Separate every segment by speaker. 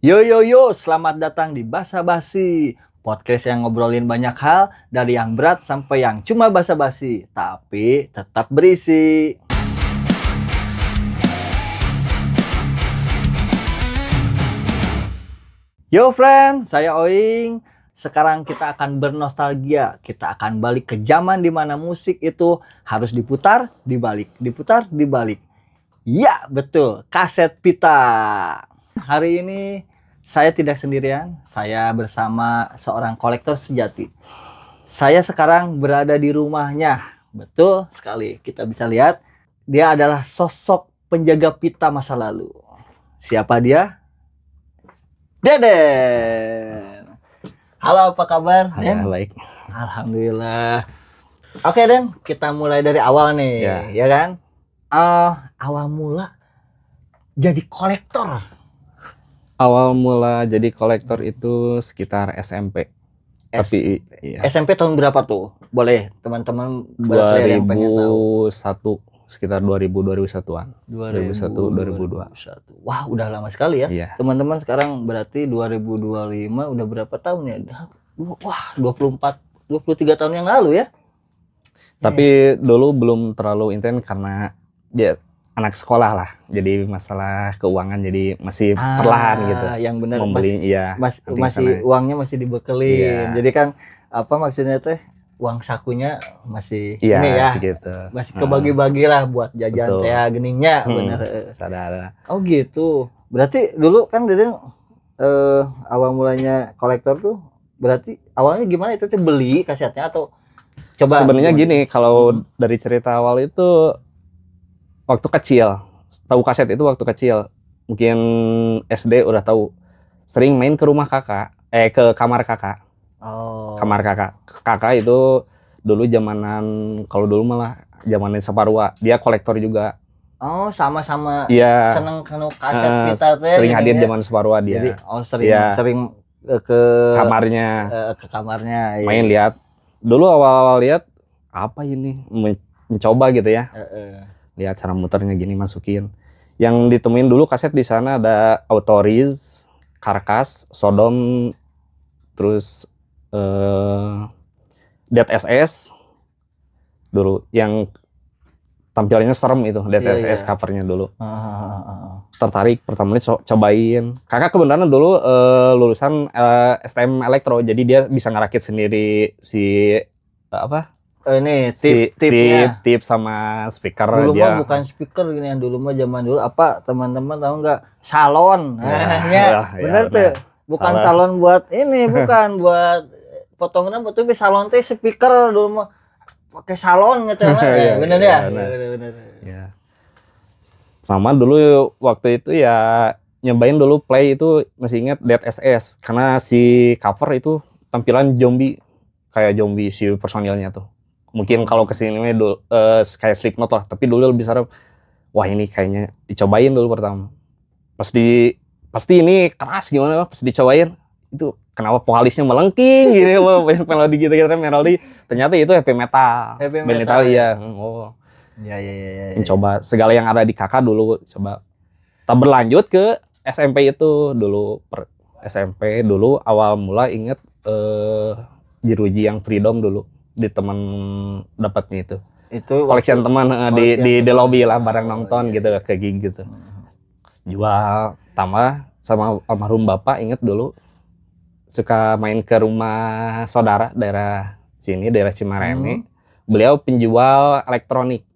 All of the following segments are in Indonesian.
Speaker 1: Yo yo yo, selamat datang di Basa Basi, podcast yang ngobrolin banyak hal dari yang berat sampai yang cuma basa-basi, tapi tetap berisi. Yo friend, saya Oing. Sekarang kita akan bernostalgia. Kita akan balik ke zaman dimana musik itu harus diputar, dibalik. Ya, betul. Kaset pita. Hari ini saya tidak sendirian. Saya bersama seorang kolektor sejati. Saya sekarang berada di rumahnya. Betul sekali. Kita bisa lihat dia adalah sosok penjaga pita masa lalu. Siapa dia? Deden. Halo, apa kabar? Den?
Speaker 2: Baik.
Speaker 1: Alhamdulillah. Oke, Den, kita mulai dari awal nih, ya kan? Awal mula jadi kolektor.
Speaker 2: Awal mula jadi kolektor itu sekitar SMP. Tapi iya.
Speaker 1: SMP tahun berapa tuh? Boleh teman-teman yang pengen tahu.
Speaker 2: 2001, sekitar 2001-an. 2001, 2002.
Speaker 1: Wah, udah lama sekali ya.
Speaker 2: Iya.
Speaker 1: Teman-teman sekarang berarti 2025 udah berapa tahun ya? Wah, 23 tahun yang lalu ya.
Speaker 2: Tapi dulu belum terlalu intens karena dia anak sekolah lah. Jadi masalah keuangan jadi masih perlahan gitu.
Speaker 1: Yang benar
Speaker 2: membeli
Speaker 1: masih uangnya masih dibekelin.
Speaker 2: Iya.
Speaker 1: Jadi kan apa maksudnya teh? Uang sakunya masih
Speaker 2: iya,
Speaker 1: ini ya.
Speaker 2: Segitu.
Speaker 1: Masih kebagi-bagi lah buat jajan teh geningnya, bener.
Speaker 2: Sadar.
Speaker 1: Oh gitu. Berarti dulu kan Deden awal mulanya kolektor tuh berarti awalnya gimana itu tuh beli kasetnya atau coba?
Speaker 2: Sebenarnya gini, kalau dari cerita awal itu waktu kecil, tahu kaset itu waktu kecil. Mungkin SD udah tahu. Sering main ke rumah kakak, ke kamar kakak.
Speaker 1: Oh.
Speaker 2: Kamar kakak. Kakak itu dulu zamanan, kalau dulu malah zamanin Saparua. Dia kolektor juga.
Speaker 1: Oh, sama-sama.
Speaker 2: Iya.
Speaker 1: Seneng kanu kaset kita teh.
Speaker 2: Sering hadir zaman Saparua dia.
Speaker 1: Jadi sering ke
Speaker 2: kamarnya.
Speaker 1: Ke kamarnya.
Speaker 2: Main lihat. Dulu awal-awal lihat apa ini? Mencoba gitu ya. Lihat cara muternya gini, masukin. Yang ditemuin dulu kaset di sana ada Authorize, Carcass, Sodom, terus Dead SS dulu yang tampilannya serem itu, Dead SS covernya dulu. Tertarik pertama kali cobain. Kakak kebenaran dulu lulusan STM Elektro, jadi dia bisa ngerakit sendiri
Speaker 1: ini tip
Speaker 2: sama speaker.
Speaker 1: dulu
Speaker 2: dia
Speaker 1: mah bukan speaker gini yang dulu mah zaman dulu apa teman-teman tahu nggak salon bener tuh bukan salon buat ini bukan buat potong rambut tapi salon teh speaker dulu mah pakai salon gitu bener ya bener.
Speaker 2: Mama dulu waktu itu ya nyobain dulu play itu masih ingat Dead SS karena si cover itu tampilan zombie kayak zombie si personilnya tuh. Mungkin kalau kesini dulu kayak Slipknot lah, tapi dulu lebih serem. Wah ini kayaknya dicobain dulu pertama. Pasti ini keras gimana pas dicobain itu kenapa vokalisnya melengking gini banyak melodi gitu melodi ternyata itu heavy metal. Band Italia. Oh.
Speaker 1: Iya.
Speaker 2: Mencoba segala yang ada di kakak dulu coba. Tak berlanjut ke SMP itu dulu SMP dulu awal mula inget jeruji yang Freedom dulu. Di teman dapatnya itu collection teman di lobby lah bareng nonton gitu ke gig gitu. Jual tambah sama almarhum bapak inget dulu suka main ke rumah saudara daerah Cimareme. Beliau penjual elektronik.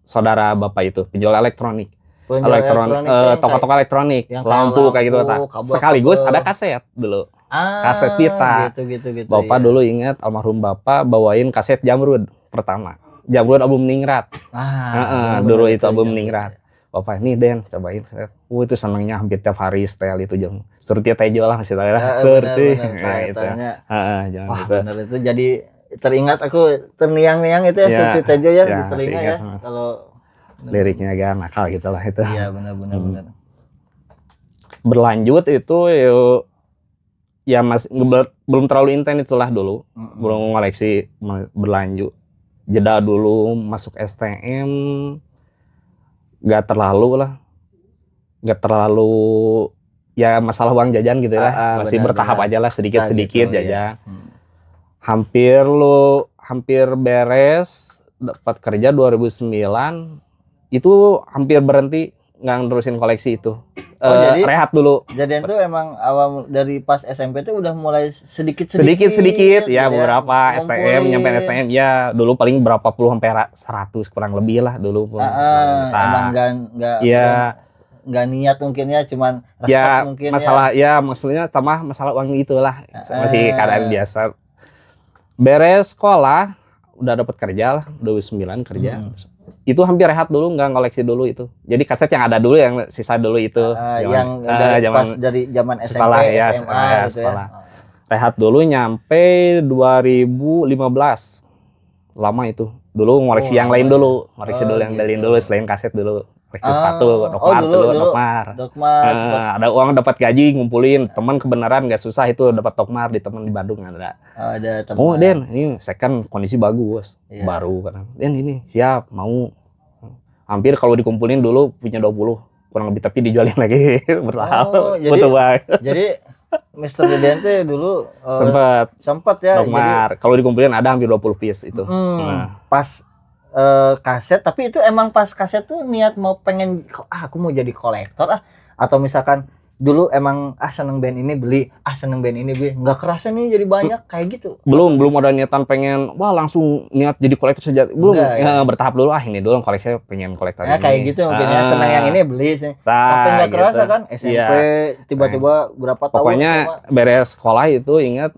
Speaker 2: Saudara bapak itu penjual elektronik. Toko-toko elektronik, lampu kayak gitu sekaligus ada kaset dulu. Kaset pita.
Speaker 1: Gitu,
Speaker 2: Bapak dulu ingat almarhum bapak bawain kaset Jamrud pertama. Jamrud album Ningrat. Dulu itu album Ningrat. Bapak ini Den cobain. Itu senangnya hampir tiap hari setel itu jam. Surti Tejo lah masih tahu lah. Surti.
Speaker 1: Nah itu. Wah benar itu jadi teringat aku terngiang-ngiang itu ya Surti Tejo ya di telinga ya. Kalau
Speaker 2: liriknya agak nakal gitu lah itu.
Speaker 1: Iya benar.
Speaker 2: Berlanjut itu ya masih belum terlalu intens itulah dulu. Belum ngoleksi berlanjut. Jeda dulu masuk STM gak terlalu ya masalah uang jajan gitu lah, masih
Speaker 1: benar,
Speaker 2: bertahap
Speaker 1: benar.
Speaker 2: aja lah, sedikit-sedikit
Speaker 1: Gitu,
Speaker 2: jajan.
Speaker 1: iya.
Speaker 2: Hampir beres dapat kerja 2009, itu hampir berhenti nggak nerusin koleksi itu.
Speaker 1: Jadi
Speaker 2: Rehat dulu.
Speaker 1: jadian tuh emang awal dari pas SMP tuh udah mulai
Speaker 2: Sedikit-sedikit
Speaker 1: gitu
Speaker 2: ya, beberapa STM,
Speaker 1: ngumpulin.
Speaker 2: nyampe STM ya dulu paling berapa puluh sampai 100 kurang lebih lah dulu pun.
Speaker 1: Emang nggak
Speaker 2: ya
Speaker 1: nggak niat mungkin ya, cuman resep
Speaker 2: ya
Speaker 1: mungkin
Speaker 2: masalah
Speaker 1: ya.
Speaker 2: ya maksudnya sama masalah uang itulah, masih
Speaker 1: Ah.
Speaker 2: keadaan biasa. Beres sekolah udah dapat kerja lah 2009 kerja. Itu hampir rehat dulu, nggak ngoleksi dulu itu. Jadi kaset yang ada dulu, yang sisa dulu itu.
Speaker 1: Yang dari zaman SMP,
Speaker 2: sekolah, ya,
Speaker 1: SMA
Speaker 2: ya,
Speaker 1: gitu
Speaker 2: sekolah.
Speaker 1: ya.
Speaker 2: Rehat dulu nyampe 2015. Lama itu. Dulu ngoleksi yang lain dulu. Ngoleksi dulu yang lain dulu, selain kaset dulu. Koleksi sepatu, Dokmar dulu, Dokmar. Ada uang dapat gaji, ngumpulin. Teman kebenaran nggak susah itu dapat Dokmar di teman di Bandung ada.
Speaker 1: Ada teman.
Speaker 2: Oh Den, ini second kondisi bagus,
Speaker 1: Iya.
Speaker 2: baru kan. Den ini siap, mau. Hampir kalau dikumpulin dulu punya 20, kurang lebih, tapi dijualin lagi bertahap. Betul banget.
Speaker 1: Jadi Mr. Deden tuh dulu sempat ya.
Speaker 2: Dokmar. Kalau dikumpulin ada hampir 20 piece itu.
Speaker 1: Pas kaset, tapi itu emang pas kaset tuh niat mau pengen aku mau jadi kolektor atau misalkan dulu emang seneng band ini beli, seneng band ini beli, nggak kerasa nih jadi banyak kayak gitu.
Speaker 2: Belum ada niatan pengen langsung niat jadi kolektor sejati, belum.
Speaker 1: Ya.
Speaker 2: Bertahap dulu, ini dulu koleksi, pengen kolektor ini.
Speaker 1: Kayak gitu mungkin ya, seneng yang ini beli sih. Tapi nggak kerasa kan SMP tiba-tiba berapa tahun.
Speaker 2: Pokoknya beres sekolah itu ingat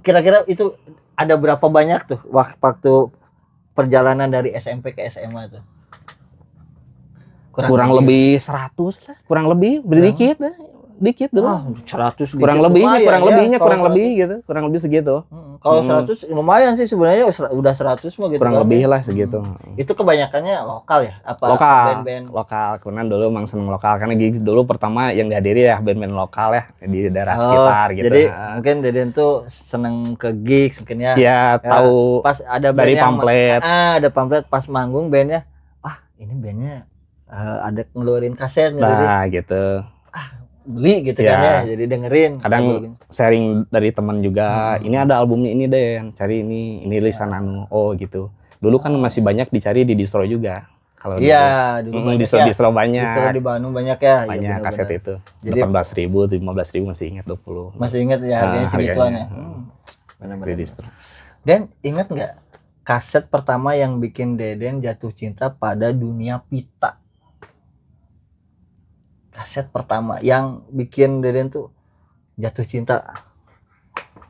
Speaker 1: kira-kira itu ada berapa banyak tuh waktu perjalanan dari SMP ke SMA tuh?
Speaker 2: Kurang lebih 100 lah, kurang lebih sedikit dulu.
Speaker 1: 100
Speaker 2: kurang lebihnya kurang lebih gitu, kurang lebih segitu.
Speaker 1: Kalau 100 lumayan sih sebenarnya, udah 100 mah gitu.
Speaker 2: Kurang lebih lah segitu.
Speaker 1: Itu kebanyakannya lokal ya? Apa band-band?
Speaker 2: Lokal. Kemudian dulu emang seneng lokal karena gigs dulu pertama yang dihadiri ya band-band lokal ya di daerah sekitar gitu.
Speaker 1: Jadi mungkin Deden tuh seneng ke gigs mungkin ya.
Speaker 2: Ya, tahu
Speaker 1: pas ada band
Speaker 2: dari pamflet.
Speaker 1: Ada pamflet pas manggung bandnya. Ini bandnya ada ngeluarin kaset
Speaker 2: gitu.
Speaker 1: Beli gitu kan ya, jadi dengerin.
Speaker 2: Kadang sharing dari teman juga, ini ada albumnya ini Den, cari ini lisan gitu. Dulu kan masih banyak dicari di distro juga. Kalau
Speaker 1: dulu
Speaker 2: distro banyak.
Speaker 1: Distro di Bandung banyak ya.
Speaker 2: Banyak kaset itu.
Speaker 1: Jadi
Speaker 2: 18.000, 15.000 masih ingat 20.
Speaker 1: Masih ingat ya harganya segituan ya.
Speaker 2: Benar-benar distro.
Speaker 1: Dan ingat nggak kaset pertama yang bikin Deden jatuh cinta pada dunia pita? Kaset pertama yang bikin Deden tuh jatuh cinta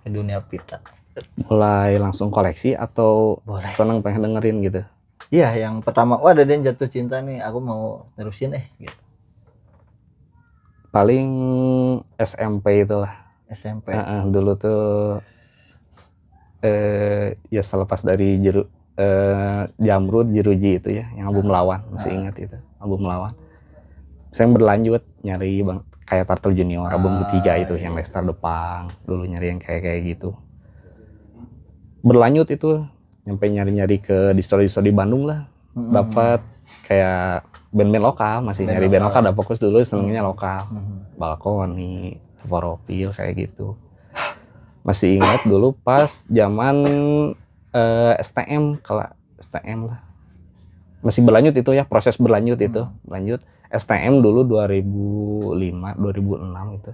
Speaker 1: ke dunia pita.
Speaker 2: Mulai langsung koleksi atau seneng pengen dengerin gitu?
Speaker 1: Iya, yang pertama, Deden jatuh cinta nih, aku mau terusin gitu.
Speaker 2: Paling SMP itulah.
Speaker 1: SMP.
Speaker 2: Dulu tuh ya selepas dari Jamrud, Jeruji itu ya, yang album Lawan, masih ingat itu, album Lawan. Saya berlanjut nyari kayak Turtle Junior, album ketiga itu yang Lester Depang, dulu nyari yang kayak gitu. Berlanjut itu nyampe nyari ke distro-distro di Bandung lah, dapat kayak band-band lokal, masih nyari band lokal, udah fokus dulu senengnya lokal, Balkoni, Foropil kayak gitu. Masih ingat dulu pas zaman STM, kalau STM lah, masih berlanjut itu ya, proses berlanjut itu, lanjut. STM dulu 2005, 2006 itu.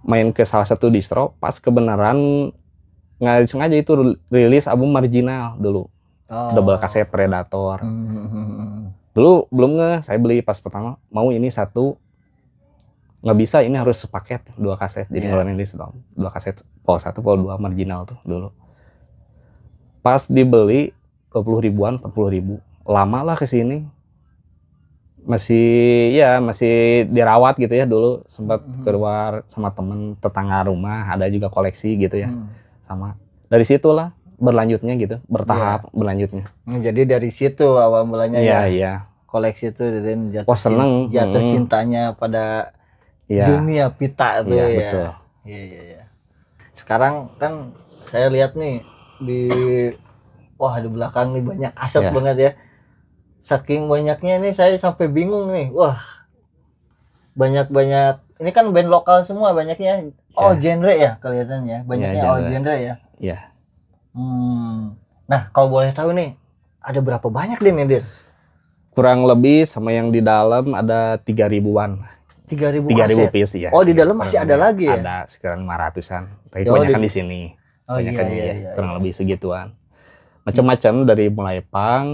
Speaker 2: Main ke salah satu distro, pas kebenaran nggak sengaja itu rilis album Marginal dulu. Double kaset Predator. Dulu belum saya beli pas pertama, mau ini satu, nggak bisa, ini harus sepaket 2 kaset. Jadi ngeluarin rilis dong, 2 kaset, Pol 1, Pol 2 Marginal tuh dulu. Pas dibeli 20 ribuan, 40 ribu. Lama lah kesini. Masih dirawat gitu ya dulu, sempat keluar sama temen tetangga rumah, ada juga koleksi gitu ya. Sama dari situlah berlanjutnya gitu, bertahap berlanjutnya.
Speaker 1: Jadi dari situ awal mulanya
Speaker 2: ya
Speaker 1: koleksi itu dan jatuh cintanya pada dunia pita itu ya.
Speaker 2: Betul.
Speaker 1: Iya. Sekarang kan saya lihat nih di belakang nih banyak aset banget ya. Saking banyaknya nih saya sampai bingung nih. banyak ini kan band lokal semua banyaknya. Oh, genre ya kelihatannya. Banyaknya
Speaker 2: Ya,
Speaker 1: genre ya.
Speaker 2: Iya.
Speaker 1: Nah, kalau boleh tahu nih, ada berapa banyak Din nih, Din?
Speaker 2: Kurang lebih sama yang di dalam ada 3.000-an.
Speaker 1: 3.000
Speaker 2: 3.000
Speaker 1: kaset.
Speaker 2: piece ya.
Speaker 1: Oh, di dalam
Speaker 2: Kurang
Speaker 1: masih ada
Speaker 2: lebih.
Speaker 1: lagi ya?
Speaker 2: Ada sekitar 500-an. Tapi
Speaker 1: Oh,
Speaker 2: kebanyakan di sini.
Speaker 1: Oh,
Speaker 2: Kebanyakan
Speaker 1: iya.
Speaker 2: kurang lebih segituan. Macam-macam dari mulai punk,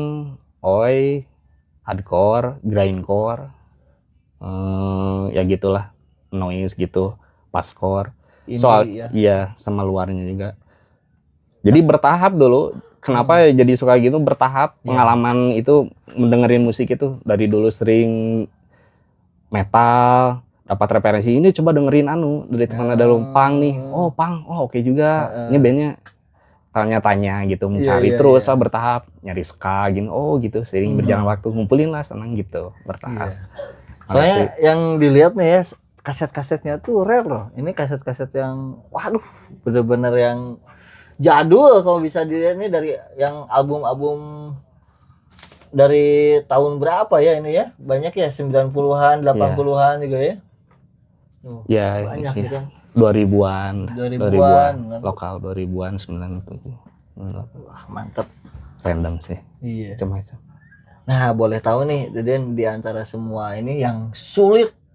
Speaker 2: oi, hardcore, grindcore, ya gitulah, noise gitu, pascore. Soal
Speaker 1: Indie ya.
Speaker 2: iya sama luarnya juga. Jadi bertahap dulu. Kenapa jadi suka gitu bertahap? Pengalaman itu mendengerin musik itu dari dulu sering metal, dapat referensi ini coba dengerin dari teman ada punk nih. Oh, punk. Oh, oke juga. Ini bandnya tanya-tanya gitu, mencari terus lah bertahap, nyari ska gini. Oh, gitu. Sering berjalan waktu ngumpulin lah senang gitu, bertahap.
Speaker 1: Soalnya yang dilihat nih ya, kaset-kasetnya tuh rare loh. Ini kaset-kaset yang waduh, bener-bener yang jadul kalau bisa dilihat nih dari yang album-album dari tahun berapa ya ini ya? Banyak ya 90-an, 80-an juga ya.
Speaker 2: Ya,
Speaker 1: banyak
Speaker 2: ya.
Speaker 1: gitu kan.
Speaker 2: 2000-an.
Speaker 1: 2000-an.
Speaker 2: Lokal 2000-an 97.
Speaker 1: Wah, mantep.
Speaker 2: Random sih.
Speaker 1: Iya.
Speaker 2: Macam-macam.
Speaker 1: Nah, boleh tahu nih, Deden, di antara semua ini yang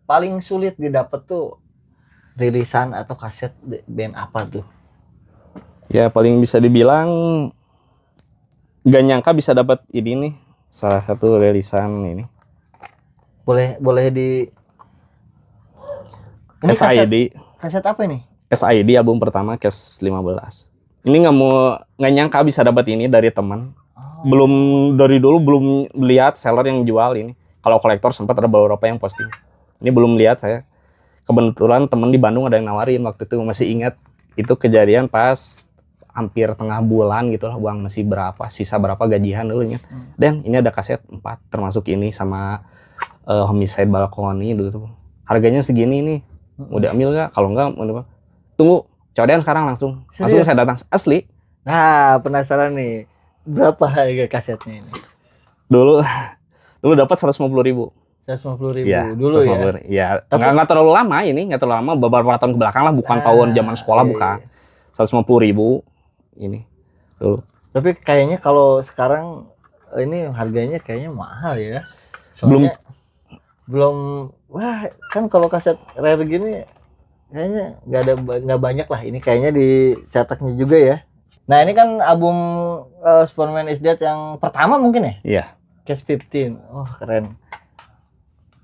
Speaker 1: paling sulit didapat tuh rilisan atau kaset band apa tuh?
Speaker 2: Ya paling bisa dibilang gak nyangka bisa dapat ini nih, salah satu rilisan ini.
Speaker 1: Boleh di ini
Speaker 2: SID.
Speaker 1: Kaset apa ini?
Speaker 2: SID album pertama Kes 15. Ini nggak nyangka bisa dapat ini dari teman. Belum dari dulu belum lihat seller yang jual ini. Kalau kolektor sempat ada beberapa yang posting. Ini belum lihat saya. Kebetulan teman di Bandung ada yang nawarin waktu itu, masih ingat itu kejadian pas hampir tengah bulan gitu lah, uang masih berapa, sisa berapa gajian dulu ingat. Dan ini ada kaset 4 termasuk ini sama Homicide Balkoni dulu tuh. Harganya segini nih. Mau diambil nggak? Kalau nggak, tunggu. Codean sekarang langsung. Langsung saya datang. Asli.
Speaker 1: Nah, penasaran nih. Berapa harga kasetnya ini?
Speaker 2: Dulu dapat 150.000.
Speaker 1: 150.000
Speaker 2: ya,
Speaker 1: dulu
Speaker 2: 150.
Speaker 1: ya.
Speaker 2: Ya, nggak terlalu lama ini, nggak terlalu lama, beberapa tahun ke belakang lah, bukan tahun zaman sekolah bukan. 150.000 ini dulu.
Speaker 1: Tapi kayaknya kalau sekarang ini harganya kayaknya mahal ya. Soalnya belum wah, kan kalau kaset rare gini kayaknya nggak banyak lah, ini kayaknya dicetaknya juga ya. Nah, ini kan album Superman is Dead yang pertama mungkin ya?
Speaker 2: Iya.
Speaker 1: Case 15. Oh, keren.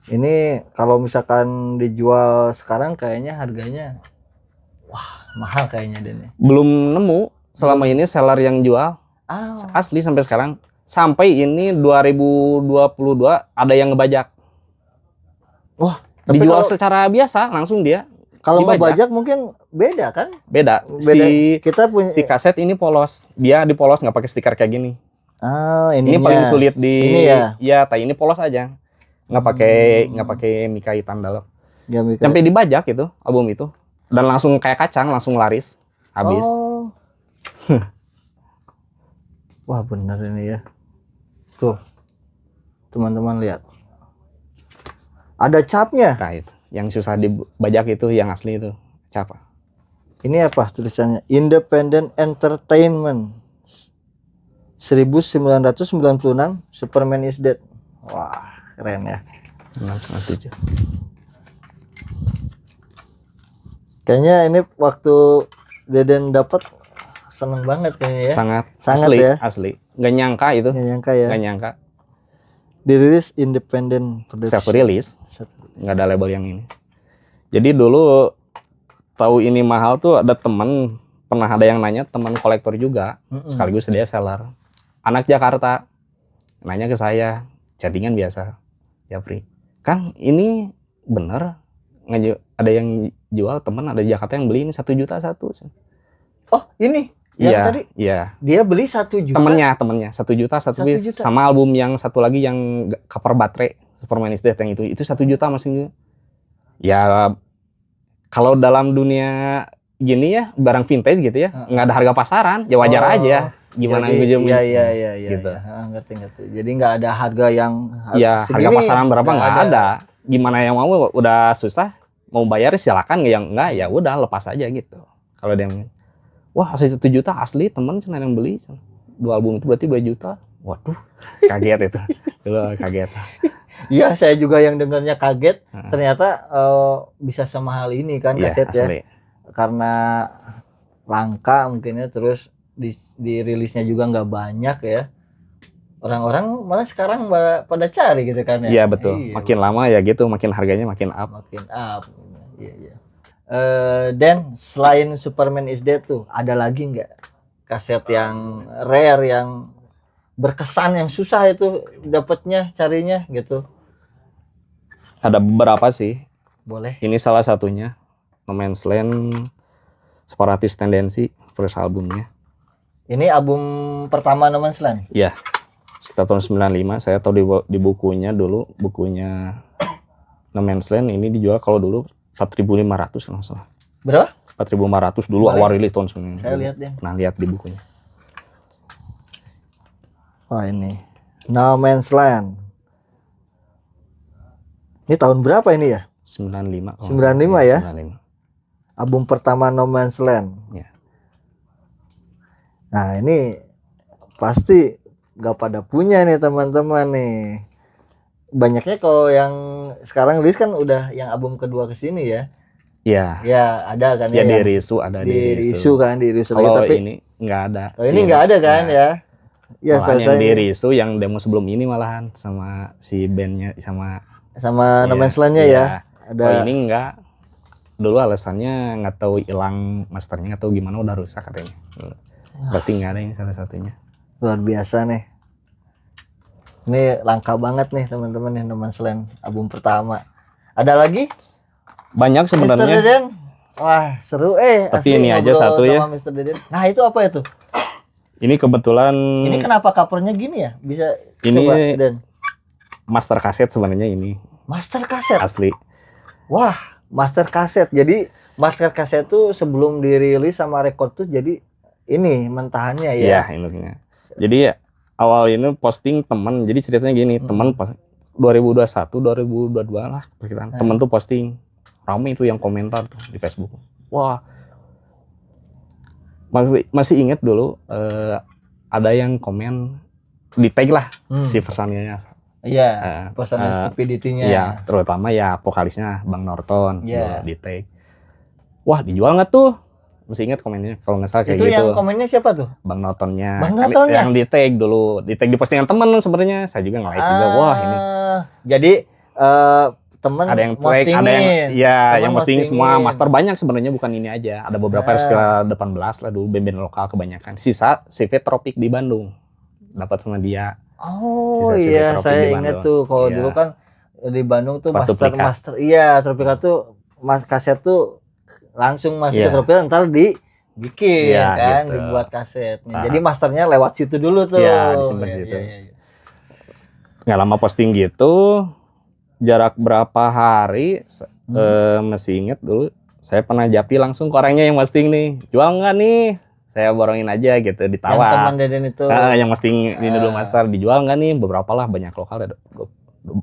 Speaker 1: Ini kalau misalkan dijual sekarang kayaknya harganya wah, mahal kayaknya Den.
Speaker 2: Belum nemu selama ini seller yang jual. Asli sampai sekarang. Sampai ini 2022 ada yang ngebajak.
Speaker 1: Wah,
Speaker 2: dijual secara biasa langsung dia.
Speaker 1: Kalau ngebajak mungkin beda kan?
Speaker 2: Beda.
Speaker 1: Kita punya
Speaker 2: si kaset ini polos. Dia dipolos nggak pakai stiker kayak gini.
Speaker 1: Ini
Speaker 2: paling sulit di
Speaker 1: ini ya.
Speaker 2: Ya, ini polos aja. Nggak pakai mika hitam dalam. Sampai dibajak itu album itu. Dan langsung kayak kacang, langsung laris. Habis.
Speaker 1: Wah, bener ini ya. Tuh. Teman-teman lihat. Ada capnya.
Speaker 2: Nah, itu. Yang susah dibajak itu yang asli itu. Cap.
Speaker 1: Ini apa tulisannya? Independent Entertainment 1996 Superman is Dead. Wah, keren ya.
Speaker 2: 97.
Speaker 1: Kayaknya ini waktu Deden dapat seneng banget kayaknya ya.
Speaker 2: Sangat
Speaker 1: asli, ya.
Speaker 2: Asli. Nggak nyangka itu.
Speaker 1: Nggak nyangka ya.
Speaker 2: Nggak nyangka.
Speaker 1: Dirilis independent production.
Speaker 2: Self release. Nggak ada label yang ini. Jadi dulu tahu ini mahal tuh ada teman, pernah ada yang nanya, teman kolektor juga, sekaligus dia seller. Anak Jakarta. Nanya ke saya, chattingan biasa. Japri, Kang ini bener ada yang jual, teman ada di Jakarta yang beli ini 1 juta satu.
Speaker 1: Oh, ini yang tadi?
Speaker 2: Iya.
Speaker 1: Dia beli 1 juta.
Speaker 2: Temennya 1 juta satu piece, sama album yang satu lagi yang cover baterai Superman is Dead yang itu 1 juta masih. Ya kalau dalam dunia gini ya, barang vintage gitu ya, nggak ada harga pasaran, ya wajar aja. Gimana gue
Speaker 1: Iya
Speaker 2: gitu.
Speaker 1: Ngerti. Jadi nggak ada harga yang
Speaker 2: ya harga pasaran berapa nggak ada. gimana yang mau, udah susah mau bayar silakan, yang enggak ya udah lepas aja gitu. Kalau dia yang wah 1 juta asli, temen cina yang beli 2 album itu berarti 2 juta. Waduh, kaget itu. Dulu kaget.
Speaker 1: Iya, saya juga yang dengarnya kaget.
Speaker 2: Heeh.
Speaker 1: Ternyata bisa semahal ini kan
Speaker 2: Iya,
Speaker 1: kaset ya.
Speaker 2: asli.
Speaker 1: Karena langka mungkin ya, terus dirilisnya juga nggak banyak ya. Orang-orang malah sekarang pada cari gitu kan ya.
Speaker 2: Iya betul.
Speaker 1: Iya,
Speaker 2: Makin lama ya gitu, makin harganya makin up.
Speaker 1: makin up. Iya, iya. Dan selain Superman is Dead tuh, ada lagi nggak kaset yang rare, yang berkesan, yang susah itu dapatnya, carinya gitu?
Speaker 2: Ada beberapa sih.
Speaker 1: Boleh.
Speaker 2: Ini salah satunya. No Man's Land, Separatis Tendensi, first albumnya.
Speaker 1: Ini album pertama No Man's Land?
Speaker 2: Iya. Sekitar tahun 95, saya tahu di bukunya dulu, bukunya No Man's Land ini dijual kalau dulu 4.500 kalau nggak salah.
Speaker 1: Berapa?
Speaker 2: 4.500 dulu.
Speaker 1: Boleh.
Speaker 2: Awal rilis tahun 95.
Speaker 1: Saya lihat deh.
Speaker 2: Pernah lihat di bukunya.
Speaker 1: Wah, ini No Man's Land. Ini tahun berapa ini ya?
Speaker 2: 95.
Speaker 1: 95 ya?
Speaker 2: 95.
Speaker 1: Album pertama No Man's Land.
Speaker 2: Ya.
Speaker 1: Nah, ini pasti gak pada punya nih teman-teman nih. Banyaknya kalau yang sekarang rilis kan udah yang album kedua kesini ya.
Speaker 2: Iya.
Speaker 1: Ya ada kan
Speaker 2: Ya
Speaker 1: ya.
Speaker 2: di Risu ada
Speaker 1: Di Risu kan, di Risu lagi,
Speaker 2: Kalau
Speaker 1: tapi
Speaker 2: ini nggak ada.
Speaker 1: kalau ini nggak ada kan ya. Ya,
Speaker 2: Malahan
Speaker 1: setahu
Speaker 2: yang di
Speaker 1: saya
Speaker 2: Risu yang demo sebelum ini malahan sama si bandnya sama
Speaker 1: sama No
Speaker 2: Iya,
Speaker 1: Man's Land-nya
Speaker 2: iya.
Speaker 1: ya. Ada.
Speaker 2: Oh ini enggak. Dulu alasannya nggak tahu hilang masternya atau gimana, udah rusak katanya. Berarti nggak ada yang salah satunya.
Speaker 1: Luar biasa nih. Ini langka banget nih teman-teman nih No Man's Land album pertama. Ada lagi?
Speaker 2: Banyak
Speaker 1: Mr.
Speaker 2: sebenarnya.
Speaker 1: Deden. Wah, seru
Speaker 2: Tapi
Speaker 1: asli
Speaker 2: ini aja
Speaker 1: ngobrol
Speaker 2: satu ya.
Speaker 1: sama Mr. Deden. Nah, itu apa itu?
Speaker 2: Ini kebetulan
Speaker 1: Ini kenapa covernya gini ya? Bisa
Speaker 2: Ini-
Speaker 1: coba Den.
Speaker 2: master kaset sebenarnya ini
Speaker 1: Master kaset.
Speaker 2: asli.
Speaker 1: Wah, master kaset. Jadi master kaset tuh sebelum dirilis sama record tuh jadi ini mentahannya
Speaker 2: Iya,
Speaker 1: ya.
Speaker 2: intinya. Jadi awal ini posting teman. Jadi ceritanya gini, teman pas 2021, 2022 lah perkiraan. Teman tuh posting. Rame itu yang komentar tuh di Facebook. Wah. Masih inget dulu ada yang komen di tag lah si versannya.
Speaker 1: Iya,
Speaker 2: Eh,
Speaker 1: personal stupidity-nya.
Speaker 2: Iya, terutama ya vokalisnya Bang Norton
Speaker 1: Iya.
Speaker 2: di tag. Wah, dijual nggak tuh? Masih ingat komennya kalau nggak salah kayak
Speaker 1: Itu
Speaker 2: gitu.
Speaker 1: yang komennya siapa tuh?
Speaker 2: Bang Nortonnya.
Speaker 1: Bang Nortonnya?
Speaker 2: Yang di tag dulu, di tag di postingan temen sebenarnya. Saya juga nge-like juga. Wah, ini
Speaker 1: Jadi temen
Speaker 2: ada yang tag,
Speaker 1: postingin.
Speaker 2: ada yang ya
Speaker 1: Temen
Speaker 2: yang posting semua
Speaker 1: postingin.
Speaker 2: master banyak sebenarnya, bukan ini aja. Ada beberapa sekitar 18 lah dulu band-band lokal kebanyakan. Sisa CV Tropik di Bandung. Dapat sama dia.
Speaker 1: Oh
Speaker 2: Sisa-sisa
Speaker 1: iya,
Speaker 2: Tropik
Speaker 1: saya
Speaker 2: di
Speaker 1: ingat
Speaker 2: Bandung.
Speaker 1: tuh. Kalau
Speaker 2: Iya.
Speaker 1: dulu kan di Bandung tuh
Speaker 2: Sepatu Plikat.
Speaker 1: master. Iya, Tropika tuh kaset tuh langsung masuk
Speaker 2: Iya.
Speaker 1: ke Tropika, ntar dibikin
Speaker 2: Iya,
Speaker 1: kan,
Speaker 2: gitu.
Speaker 1: dibuat kasetnya.
Speaker 2: Ah.
Speaker 1: Jadi masternya lewat situ dulu tuh.
Speaker 2: Iya, disimpan
Speaker 1: Iya,
Speaker 2: situ.
Speaker 1: iya, iya.
Speaker 2: Nggak lama posting gitu, jarak berapa hari masih inget dulu. Saya pernah japri langsung ke orangnya yang posting nih. Jual nggak nih? Saya borongin aja gitu,
Speaker 1: Yang
Speaker 2: ditawar.
Speaker 1: teman Deden itu.
Speaker 2: Yang posting ini dulu master, dijual nggak nih? Beberapa lah, banyak lokal ada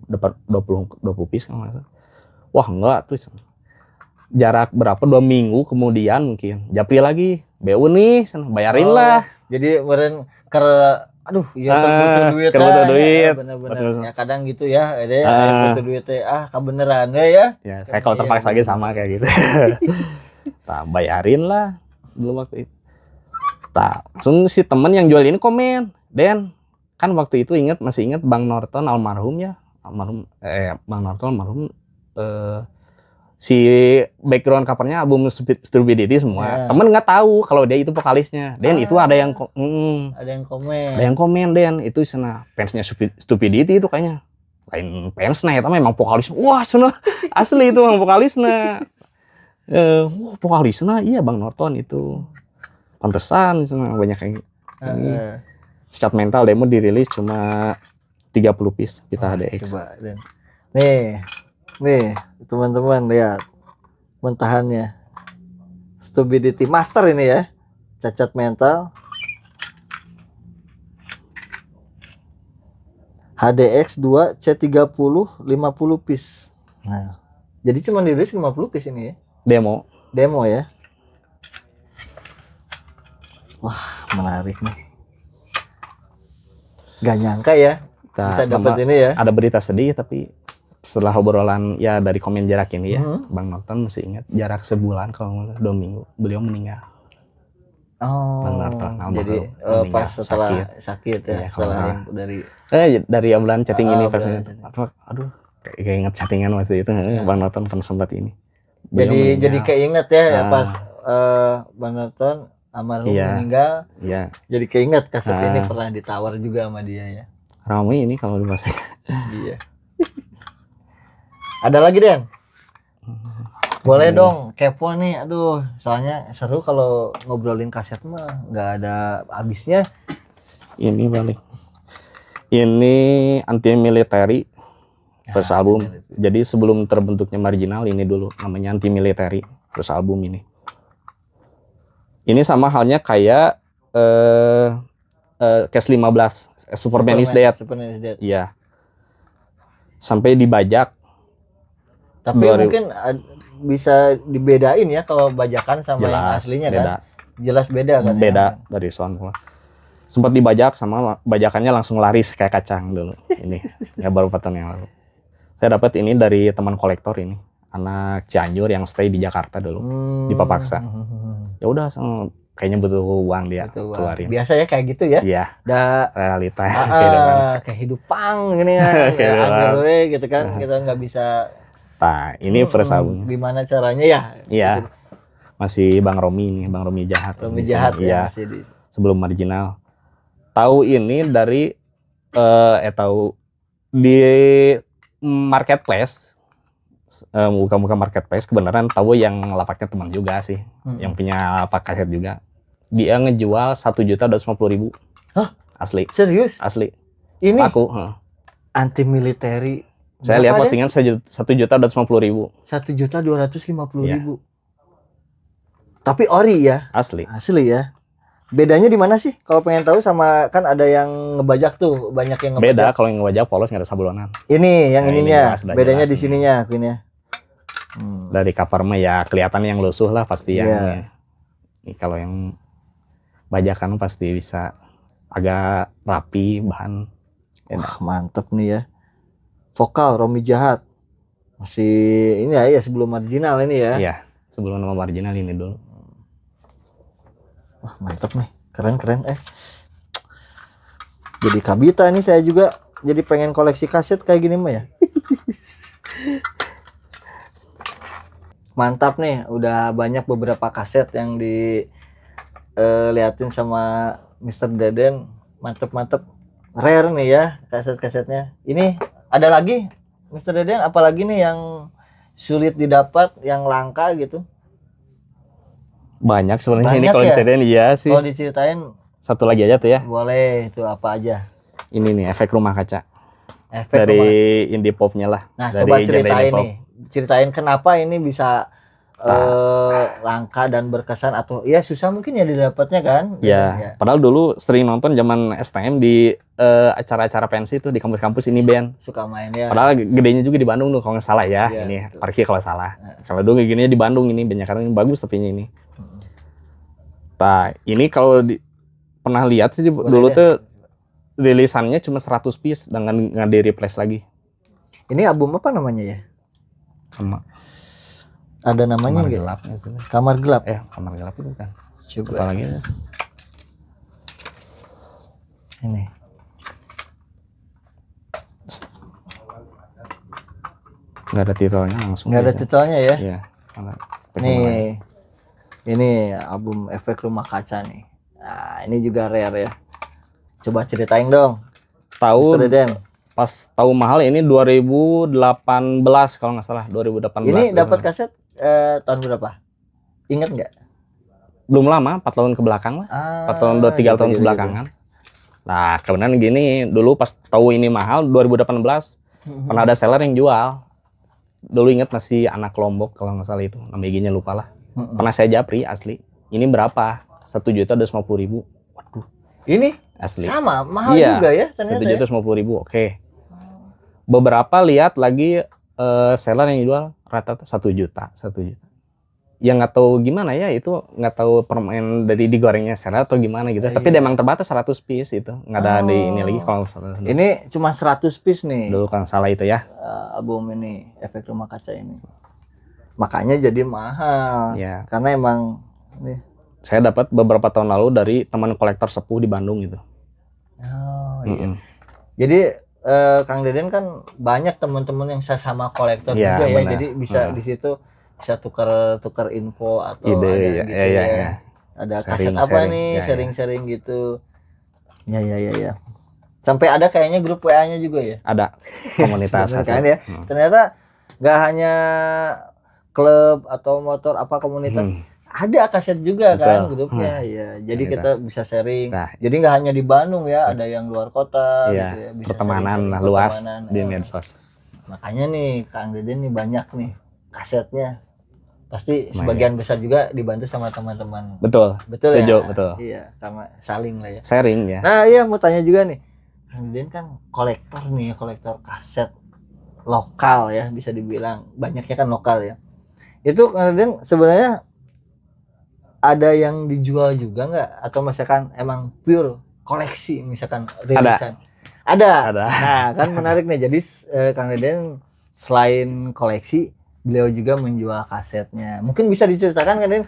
Speaker 2: dapat 20 piece kalau nggak salah. Wah enggak tuh. Jarak berapa 2 minggu kemudian mungkin japri lagi, BU nih, bayarin lah.
Speaker 1: Jadi kemarin aduh, iya butuh duit.
Speaker 2: butuh duit.
Speaker 1: Bener-bener.
Speaker 2: Betul.
Speaker 1: Ya kadang gitu ya, ada butuh duit teh. Kebeneran ya.
Speaker 2: Ya saya kalau terpaksa lagi sama kayak gitu. Nah, bayarin lah dulu waktu itu. Nah, langsung si temen yang jual ini komen, Den, kan waktu itu masih inget Bang Norton almarhum ya, Bang Norton almarhum, si background covernya album Stupidity semua. Temen nggak tahu kalau dia itu vokalisnya. Den itu ada yang
Speaker 1: komen.
Speaker 2: Ada yang komen Den itu sana fansnya Stupidity itu kayaknya. Lain fansnya itu memang vokalisnya. Wah, sana asli itu memang vokalisnya. Wah, vokalisnya iya Bang Norton itu. Pantesan sana banyak yang ini. Secat Mental demo dirilis cuma 30 piece Vita HDX.
Speaker 1: Coba, Den. Nih, teman-teman lihat mentahannya. Stupidity Master ini ya. Cacat Mental. HDX 2 C30 50 piece. Nah, jadi cuma dirilis 50 piece ini ya.
Speaker 2: Demo.
Speaker 1: Demo ya. Wah, menarik nih. Gak nyangka ya bisa dapat ini ya.
Speaker 2: Ada berita sedih tapi setelah obrolan ya dari komen jarak ini ya, Bang Norton mesti ingat jarak sebulan kalau nggak 2 minggu beliau meninggal.
Speaker 1: Oh,
Speaker 2: Bang Norton
Speaker 1: jadi
Speaker 2: meninggal,
Speaker 1: pas setelah sakit ya,
Speaker 2: Iya,
Speaker 1: setelah
Speaker 2: kalau
Speaker 1: yang
Speaker 2: dari obrolan chatting ini pas
Speaker 1: obrolan
Speaker 2: aduh kayak ingat chattingan waktu itu Bang Norton pernah sempat ini.
Speaker 1: jadi keinget ya, pas
Speaker 2: Ah.
Speaker 1: Bang Norton almarhum
Speaker 2: Iya.
Speaker 1: meninggal,
Speaker 2: Iya,
Speaker 1: jadi keinget kaset ini pernah ditawar juga sama dia ya.
Speaker 2: ramai ini kalau dibahas.
Speaker 1: Iya. Ada lagi Den? Boleh dong, kepo nih. Aduh, soalnya seru kalau ngobrolin kaset mah nggak ada habisnya.
Speaker 2: Ini balik. Ini anti military first album. Jadi sebelum terbentuknya Marginal ini dulu namanya anti military first album ini. Ini sama halnya kayak Case 15 Superman is Dead.
Speaker 1: Superman is Dead.
Speaker 2: Iya. Sampai dibajak.
Speaker 1: Tapi mungkin bisa dibedain ya kalau bajakan sama yang
Speaker 2: Jelas
Speaker 1: aslinya
Speaker 2: beda.
Speaker 1: kan. Jelas beda kan.
Speaker 2: Beda dari sound. Sempat dibajak sama bajakannya langsung laris kayak kacang dulu. Ini ya baru 4 tahun yang lalu. Saya dapat ini dari teman kolektor ini, anak Cianjur yang stay di Jakarta dulu, di Papaksa. Ya udah, kayaknya butuh uang dia keluarin.
Speaker 1: Biasa ya kayak gitu ya.
Speaker 2: Iya. Realita.
Speaker 1: Kehidupan gini ya, kayak gitu kan. Kita nggak bisa.
Speaker 2: Nah, ini first album.
Speaker 1: Gimana caranya ya?
Speaker 2: Iya. Masih Bang Romi nih, Bang Romi Jahat.
Speaker 1: Romi Jahat ya.
Speaker 2: Masih sebelum Marginal. Tahu ini dari tahu di marketplace, bukan marketplace, kebenaran tahu yang lapaknya teman juga sih, yang punya lapak kaset juga. Dia ngejual 1.250.000.
Speaker 1: Hah?
Speaker 2: Asli.
Speaker 1: Serius?
Speaker 2: Asli.
Speaker 1: Ini
Speaker 2: aku
Speaker 1: anti military.
Speaker 2: Saya lihat postingan 1.250.000.
Speaker 1: 1.250.000. Tapi ori ya?
Speaker 2: Asli.
Speaker 1: Asli ya. Bedanya di mana sih? Kalau pengen tahu sama kan ada yang ngebajak tuh, banyak yang ngebajak.
Speaker 2: Beda kalau yang ngebajak polos nggak ada sablonan.
Speaker 1: Ini yang ininya,
Speaker 2: ini
Speaker 1: bedanya di sininya, Queen ya.
Speaker 2: Dari cover mah ya kelihatan yang lusuh lah pasti yang. Ini kalau yang bajakan pasti bisa agak rapi bahan.
Speaker 1: Wah, mantep nih ya. Vokal Romi Jahat. Masih ini ya sebelum Marginal ini ya.
Speaker 2: Iya, sebelum nama Marginal ini dulu.
Speaker 1: Wah, mantep nih. Keren. Jadi Kabita nih, saya juga jadi pengen koleksi kaset kayak gini mah ya. Mantap nih, udah banyak beberapa kaset yang diliatin sama Mr. Deden. Mantep. Rare nih ya kaset-kasetnya. Ini ada lagi Mr. Deden, apalagi nih yang sulit didapat, yang langka gitu?
Speaker 2: Banyak sebenarnya ini
Speaker 1: Banyak
Speaker 2: kalau
Speaker 1: ya?
Speaker 2: diceritain iya sih.
Speaker 1: Kalau diceritain
Speaker 2: Satu lagi aja tuh ya.
Speaker 1: boleh, itu apa aja?
Speaker 2: Ini nih efek rumah kaca.
Speaker 1: Efek
Speaker 2: Dari
Speaker 1: rumah.
Speaker 2: indie popnya lah.
Speaker 1: Nah,
Speaker 2: dari
Speaker 1: coba
Speaker 2: genre
Speaker 1: ceritain
Speaker 2: indie pop.
Speaker 1: nih. Ceritain kenapa ini bisa langka dan berkesan, atau ya susah mungkin ya didapatnya kan?
Speaker 2: Ya, padahal dulu sering nonton zaman STM di acara-acara pensi tuh di kampus-kampus ini band.
Speaker 1: Suka main ya.
Speaker 2: Padahal gedenya juga di Bandung tuh kalau nggak salah ya.
Speaker 1: Iya,
Speaker 2: Ini
Speaker 1: betul.
Speaker 2: Parki kalau salah. Kalau dulu gini di Bandung ini banyak karena ini bagus tapi ini. Nah, ini kalau pernah lihat sih dulu tuh rilisannya cuma 100 piece dengan nggak di replace lagi.
Speaker 1: Ini album apa namanya ya?
Speaker 2: Sama
Speaker 1: Ada namanya
Speaker 2: Kamar
Speaker 1: nggak?
Speaker 2: Gelap itu.
Speaker 1: Kamar Gelap.
Speaker 2: Kamar Gelap itu kan.
Speaker 1: Coba.
Speaker 2: Apa lagi ya?
Speaker 1: Ini.
Speaker 2: Nggak ada titelnya langsung.
Speaker 1: Nggak ada
Speaker 2: aja.
Speaker 1: titelnya ya?
Speaker 2: Iya.
Speaker 1: Nih. Ini album Efek Rumah Kaca nih. Nah, ini juga rare ya. Coba ceritain dong.
Speaker 2: Tahun
Speaker 1: Mr. Deden.
Speaker 2: pas tahu mahal ini 2018 kalau nggak salah 2018.
Speaker 1: Ini dapat kaset tahun berapa? Ingat nggak?
Speaker 2: Belum lama, 4 tahun ke belakang lah. 4 tahun 3 tahun ke belakangan. Nah, kebenaran gini, dulu pas tahu ini mahal 2018 pernah ada seller yang jual. Dulu ingat masih anak Lombok kalau nggak salah itu, nama IG-nya lupa lah. Pernah saya japri asli. Ini berapa? 1.250.000. Waduh.
Speaker 1: Ini
Speaker 2: Asli.
Speaker 1: sama mahal juga ya ternyata.
Speaker 2: 1.250.000. Oke. Beberapa lihat lagi seller yang jual rata-rata 1 juta. Ya nggak tahu gimana ya, itu nggak tahu permen dari digorengnya seller atau gimana gitu. Tapi
Speaker 1: Iya.
Speaker 2: emang terbatas 100 piece itu. Nggak ada di ini lagi kalau salah.
Speaker 1: Ini cuma 100 piece nih.
Speaker 2: Dulu kalau salah itu ya.
Speaker 1: Album ini Efek Rumah Kaca ini. Makanya jadi mahal.
Speaker 2: Ya.
Speaker 1: Karena emang nih.
Speaker 2: Saya dapat beberapa tahun lalu dari teman kolektor sepuh di Bandung gitu.
Speaker 1: Oh iya. Jadi Kang Deden kan banyak teman-teman yang sesama kolektor
Speaker 2: Ya,
Speaker 1: juga ya.
Speaker 2: benar.
Speaker 1: Jadi bisa di situ bisa tukar info atau
Speaker 2: Ide,
Speaker 1: ada
Speaker 2: ya,
Speaker 1: gitu
Speaker 2: ya,
Speaker 1: ya.
Speaker 2: ya.
Speaker 1: Ada
Speaker 2: Sharing,
Speaker 1: kaset apa
Speaker 2: sharing.
Speaker 1: nih,
Speaker 2: Ya, ya.
Speaker 1: sharing-sharing gitu. Ya. Sampai ada kayaknya grup WA-nya juga ya.
Speaker 2: Ada komunitas
Speaker 1: Sebenarnya kan
Speaker 2: hasil.
Speaker 1: ya. Ternyata nggak hanya klub atau motor apa komunitas, ada kaset juga kan
Speaker 2: Betul.
Speaker 1: grupnya ya. Jadi
Speaker 2: Ternyata.
Speaker 1: kita bisa sharing.
Speaker 2: Nah.
Speaker 1: Jadi nggak hanya di Bandung ya, ada yang luar kota
Speaker 2: Iya,
Speaker 1: gitu ya. Bisa
Speaker 2: pertemanan
Speaker 1: sharing-sharing
Speaker 2: lah luas
Speaker 1: pertemanan.
Speaker 2: di medsos.
Speaker 1: Makanya nih Kang Deden nih banyak nih kasetnya. Pasti
Speaker 2: Lumayan.
Speaker 1: sebagian besar juga dibantu sama teman-teman.
Speaker 2: Betul.
Speaker 1: Betul
Speaker 2: Setuju,
Speaker 1: ya?
Speaker 2: betul.
Speaker 1: Iya, karena saling lah ya.
Speaker 2: Sharing ya.
Speaker 1: Nah iya mau tanya juga nih, Kang Deden kan kolektor nih, kolektor kaset lokal ya, bisa dibilang banyaknya kan lokal ya. Itu Kang Deden sebenarnya ada yang dijual juga nggak? Atau misalkan emang pure koleksi, misalkan rilisan? Ada. Nah kan menarik nih, jadi Kang Deden selain koleksi, beliau juga menjual kasetnya. Mungkin bisa diceritakan Kang Deden,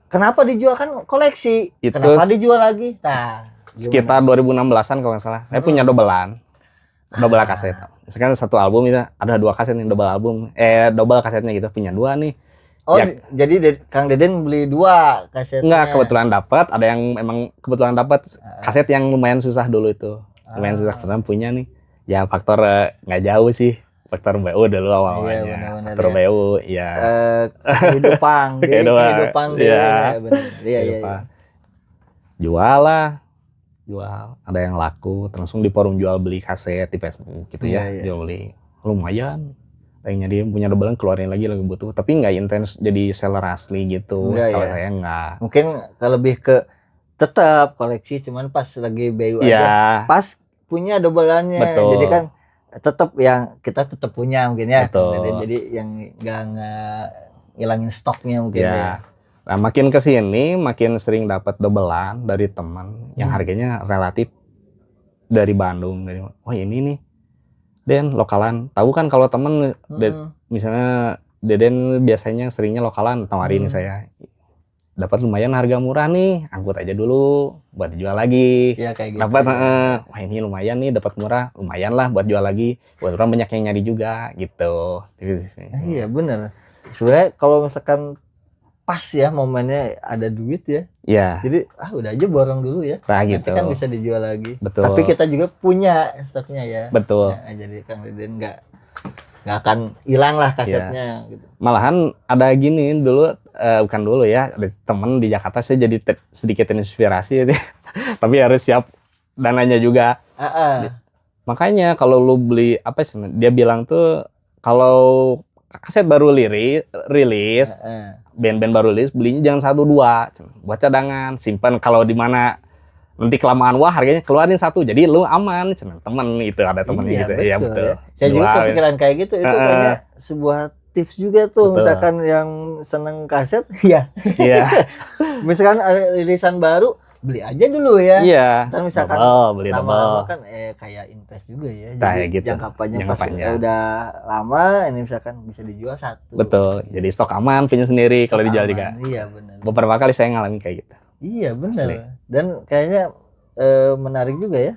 Speaker 1: kenapa dijual kan koleksi?
Speaker 2: Itu
Speaker 1: Kenapa dijual lagi? Nah,
Speaker 2: sekitar 2016-an kalau nggak salah. Saya punya dobelan kaset. Misalkan satu album itu ada 2 kaset nih, double kasetnya gitu, punya 2 nih.
Speaker 1: Oh,
Speaker 2: Ya.
Speaker 1: jadi Kang Deden beli 2 kasetnya.
Speaker 2: Enggak, kebetulan dapat, ada yang emang kebetulan dapat kaset yang lumayan susah dulu itu. Lumayan susah, kebetulan punya nih. Ya faktor nggak jauh sih. Faktor BU dulu awalnya.
Speaker 1: Iya, benar-benar
Speaker 2: Faktor
Speaker 1: ya.
Speaker 2: BU, ya.
Speaker 1: Kehidupan dia,
Speaker 2: Iya.
Speaker 1: benar. Iya.
Speaker 2: Jual. Ada yang laku, langsung di forum jual beli kaset di Facebook gitu ya.
Speaker 1: Iya.
Speaker 2: Jual beli. Lumayan. Yang nyari punya dobelan keluarin lagi butuh, tapi nggak intens jadi seller asli gitu.
Speaker 1: Enggak,
Speaker 2: kalau
Speaker 1: ya?
Speaker 2: saya nggak.
Speaker 1: Mungkin lebih ke tetap koleksi, cuman pas lagi BU aja.
Speaker 2: Ya,
Speaker 1: Pas punya dobelannya.
Speaker 2: Betul.
Speaker 1: Jadi kan tetap yang kita tetap punya mungkin ya.
Speaker 2: Betul.
Speaker 1: Kang Deden. Jadi yang nggak ngilangin stoknya mungkin ya.
Speaker 2: ya. Nah, makin kesini makin sering dapat dobelan dari teman yang harganya relatif dari Bandung. Oh ini nih, Den lokalan. Tahu kan kalau temen misalnya Deden biasanya seringnya lokalan, tawarin saya. Dapat lumayan harga murah nih, angkut aja dulu buat dijual lagi.
Speaker 1: Iya kayak gitu.
Speaker 2: Dapat wah ini lumayan nih, dapat murah, lumayan lah buat jual lagi. Buat orang banyak yang nyari juga gitu.
Speaker 1: Iya benar. Sebenarnya kalau misalkan pas ya momennya ada duit ya.
Speaker 2: Iya.
Speaker 1: Jadi udah aja borong dulu ya.
Speaker 2: Nah
Speaker 1: Nanti
Speaker 2: gitu.
Speaker 1: kan bisa dijual lagi.
Speaker 2: Betul.
Speaker 1: Tapi kita juga punya stoknya ya.
Speaker 2: Betul.
Speaker 1: Nah, jadi Kang Deden nggak akan hilang lah kasetnya. Gitu.
Speaker 2: Malahan ada gini dulu, bukan dulu ya, ada temen di Jakarta saya jadi sedikit terinspirasi tapi harus siap dananya juga. Makanya kalau lu beli apa sih, dia bilang tuh kalau kaset baru rilis, band-band baru rilis, belinya jangan 1-2, buat cadangan, simpan kalau di mana nanti kelamaan wah harganya keluarin 1, jadi lu aman. Temen itu ada temennya gitu. Iya betul.
Speaker 1: Ya. Saya juga kepikiran kayak gitu, itu kayaknya sebuah tips juga tuh. Betul. Misalkan yang seneng kaset, ya.
Speaker 2: Iya.
Speaker 1: Misalkan ada rilisan baru, beli aja dulu ya.
Speaker 2: Iya.
Speaker 1: Ntar misalkan
Speaker 2: beli
Speaker 1: lama-lama kan kayak invest juga ya.
Speaker 2: Jadi
Speaker 1: gitu. Jangka panjang
Speaker 2: pas
Speaker 1: udah lama, ini misalkan bisa dijual 1.
Speaker 2: Betul. Jadi stok aman punya sendiri kalau dijual juga.
Speaker 1: Iya benar.
Speaker 2: Beberapa kali saya ngalamin kayak gitu.
Speaker 1: Iya benar. Dan kayaknya menarik juga ya.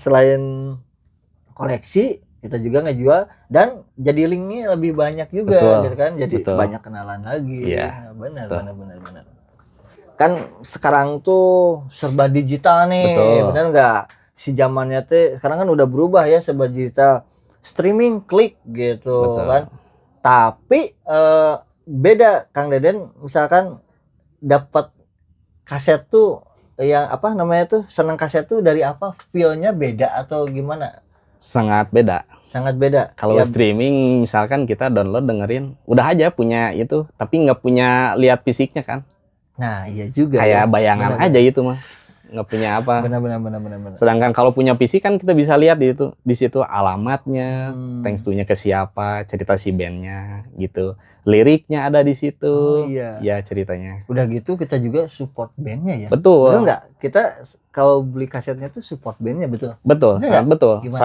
Speaker 1: Selain koleksi, kita juga ngejual dan jadi linknya lebih banyak juga.
Speaker 2: Betul.
Speaker 1: Gitu kan. Jadi
Speaker 2: Betul.
Speaker 1: banyak kenalan lagi.
Speaker 2: Iya.
Speaker 1: Benar. Kan sekarang tuh serba digital nih.
Speaker 2: Betul.
Speaker 1: Benar nggak? Si zamannya teh sekarang kan udah berubah ya, serba digital. Streaming klik gitu. Betul. Kan. Tapi beda Kang Deden, misalkan dapat kaset tuh yang apa namanya tuh, seneng kaset tuh dari apa, feel-nya beda atau gimana?
Speaker 2: Sangat beda. Kalau
Speaker 1: Ya,
Speaker 2: streaming misalkan kita download dengerin, udah aja punya itu, tapi nggak punya lihat fisiknya kan.
Speaker 1: Nah iya juga.
Speaker 2: Kayak
Speaker 1: ya.
Speaker 2: bayangan
Speaker 1: Benar.
Speaker 2: aja itu mah. nggak punya apa.
Speaker 1: Benar.
Speaker 2: Sedangkan kalau punya PC kan kita bisa lihat di situ alamatnya, thanks to-nya ke siapa, cerita si bandnya gitu, liriknya ada di situ,
Speaker 1: Oh, iya.
Speaker 2: ya ceritanya.
Speaker 1: Udah gitu kita juga support bandnya ya.
Speaker 2: Betul.
Speaker 1: Betul nggak? Kita kalau beli kasetnya tuh support bandnya betul.
Speaker 2: Betul,
Speaker 1: Bener
Speaker 2: sangat betul.
Speaker 1: Gimana?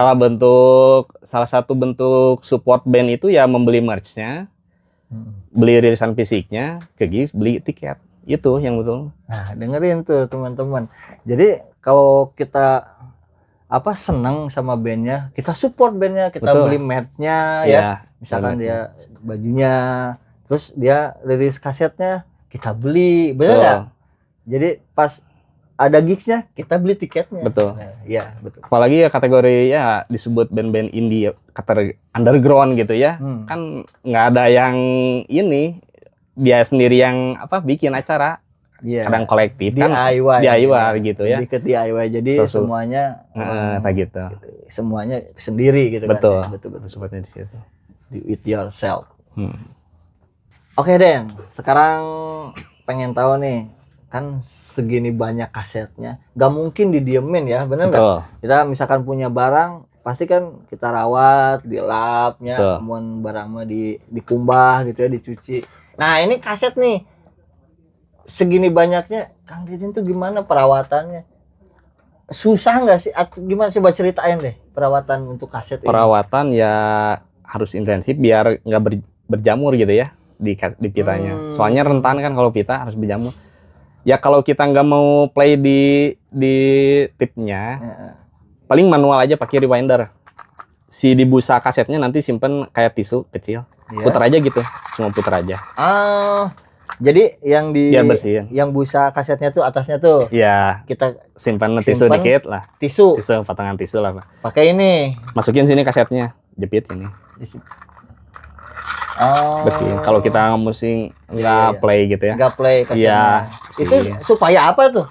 Speaker 2: Salah satu bentuk support band itu ya membeli merch-nya, beli rilisan fisiknya, ke gigs, beli tiket. Itu yang betul.
Speaker 1: Nah, dengerin tuh teman-teman. Jadi kalau kita senang sama bandnya, kita support bandnya, kita
Speaker 2: Betul.
Speaker 1: beli merch-nya ya.
Speaker 2: Iya,
Speaker 1: Misalkan
Speaker 2: merch-nya.
Speaker 1: dia bajunya, terus dia rilis kasetnya, kita beli, bener nggak? Jadi pas ada gigs-nya, kita beli tiketnya.
Speaker 2: Betul.
Speaker 1: Nah, iya, betul.
Speaker 2: Apalagi ya kategori ya disebut band-band indie, kategori underground gitu ya. Kan nggak ada yang ini, dia sendiri yang bikin acara.
Speaker 1: Iya.
Speaker 2: Kadang kolektif kan
Speaker 1: DIY
Speaker 2: gitu ya.
Speaker 1: Lebih ke DIY. Jadi semuanya
Speaker 2: tak gitu.
Speaker 1: Semuanya sendiri gitu
Speaker 2: betul.
Speaker 1: kan. Betul.
Speaker 2: Sepertinya di situ.
Speaker 1: Do it yourself. Oke, Den. Sekarang pengen tahu nih, kan segini banyak kasetnya, gak mungkin didiemin ya, bener nggak? Kita misalkan punya barang, pasti kan kita rawat, dilapnya, kemudian barang mah dikumbah gitu ya, dicuci. Nah ini kaset nih, segini banyaknya, Kang Didin tuh gimana perawatannya? Susah nggak sih? Gimana, coba ceritain deh perawatan untuk kaset ini.
Speaker 2: Perawatan ya harus intensif biar nggak berjamur gitu ya di pitanya. Soalnya rentan kan kalau pita harus berjamur. Ya kalau kita nggak mau play di tipnya, paling manual aja pakai rewinder. Si di busa kasetnya nanti simpen kayak tisu kecil, putar aja gitu, cuma putar aja.
Speaker 1: Jadi yang
Speaker 2: biar bersihin.
Speaker 1: Yang busa kasetnya tuh atasnya tuh.
Speaker 2: Ya.
Speaker 1: Kita
Speaker 2: simpan tisu dikit lah.
Speaker 1: Tisu
Speaker 2: potongan tisu lah.
Speaker 1: Pakai ini.
Speaker 2: Masukin sini kasetnya, jepit sini. Bersihin. Kalau kita musik nggak play gitu ya.
Speaker 1: Nggak play kasetnya. Itu supaya apa tuh?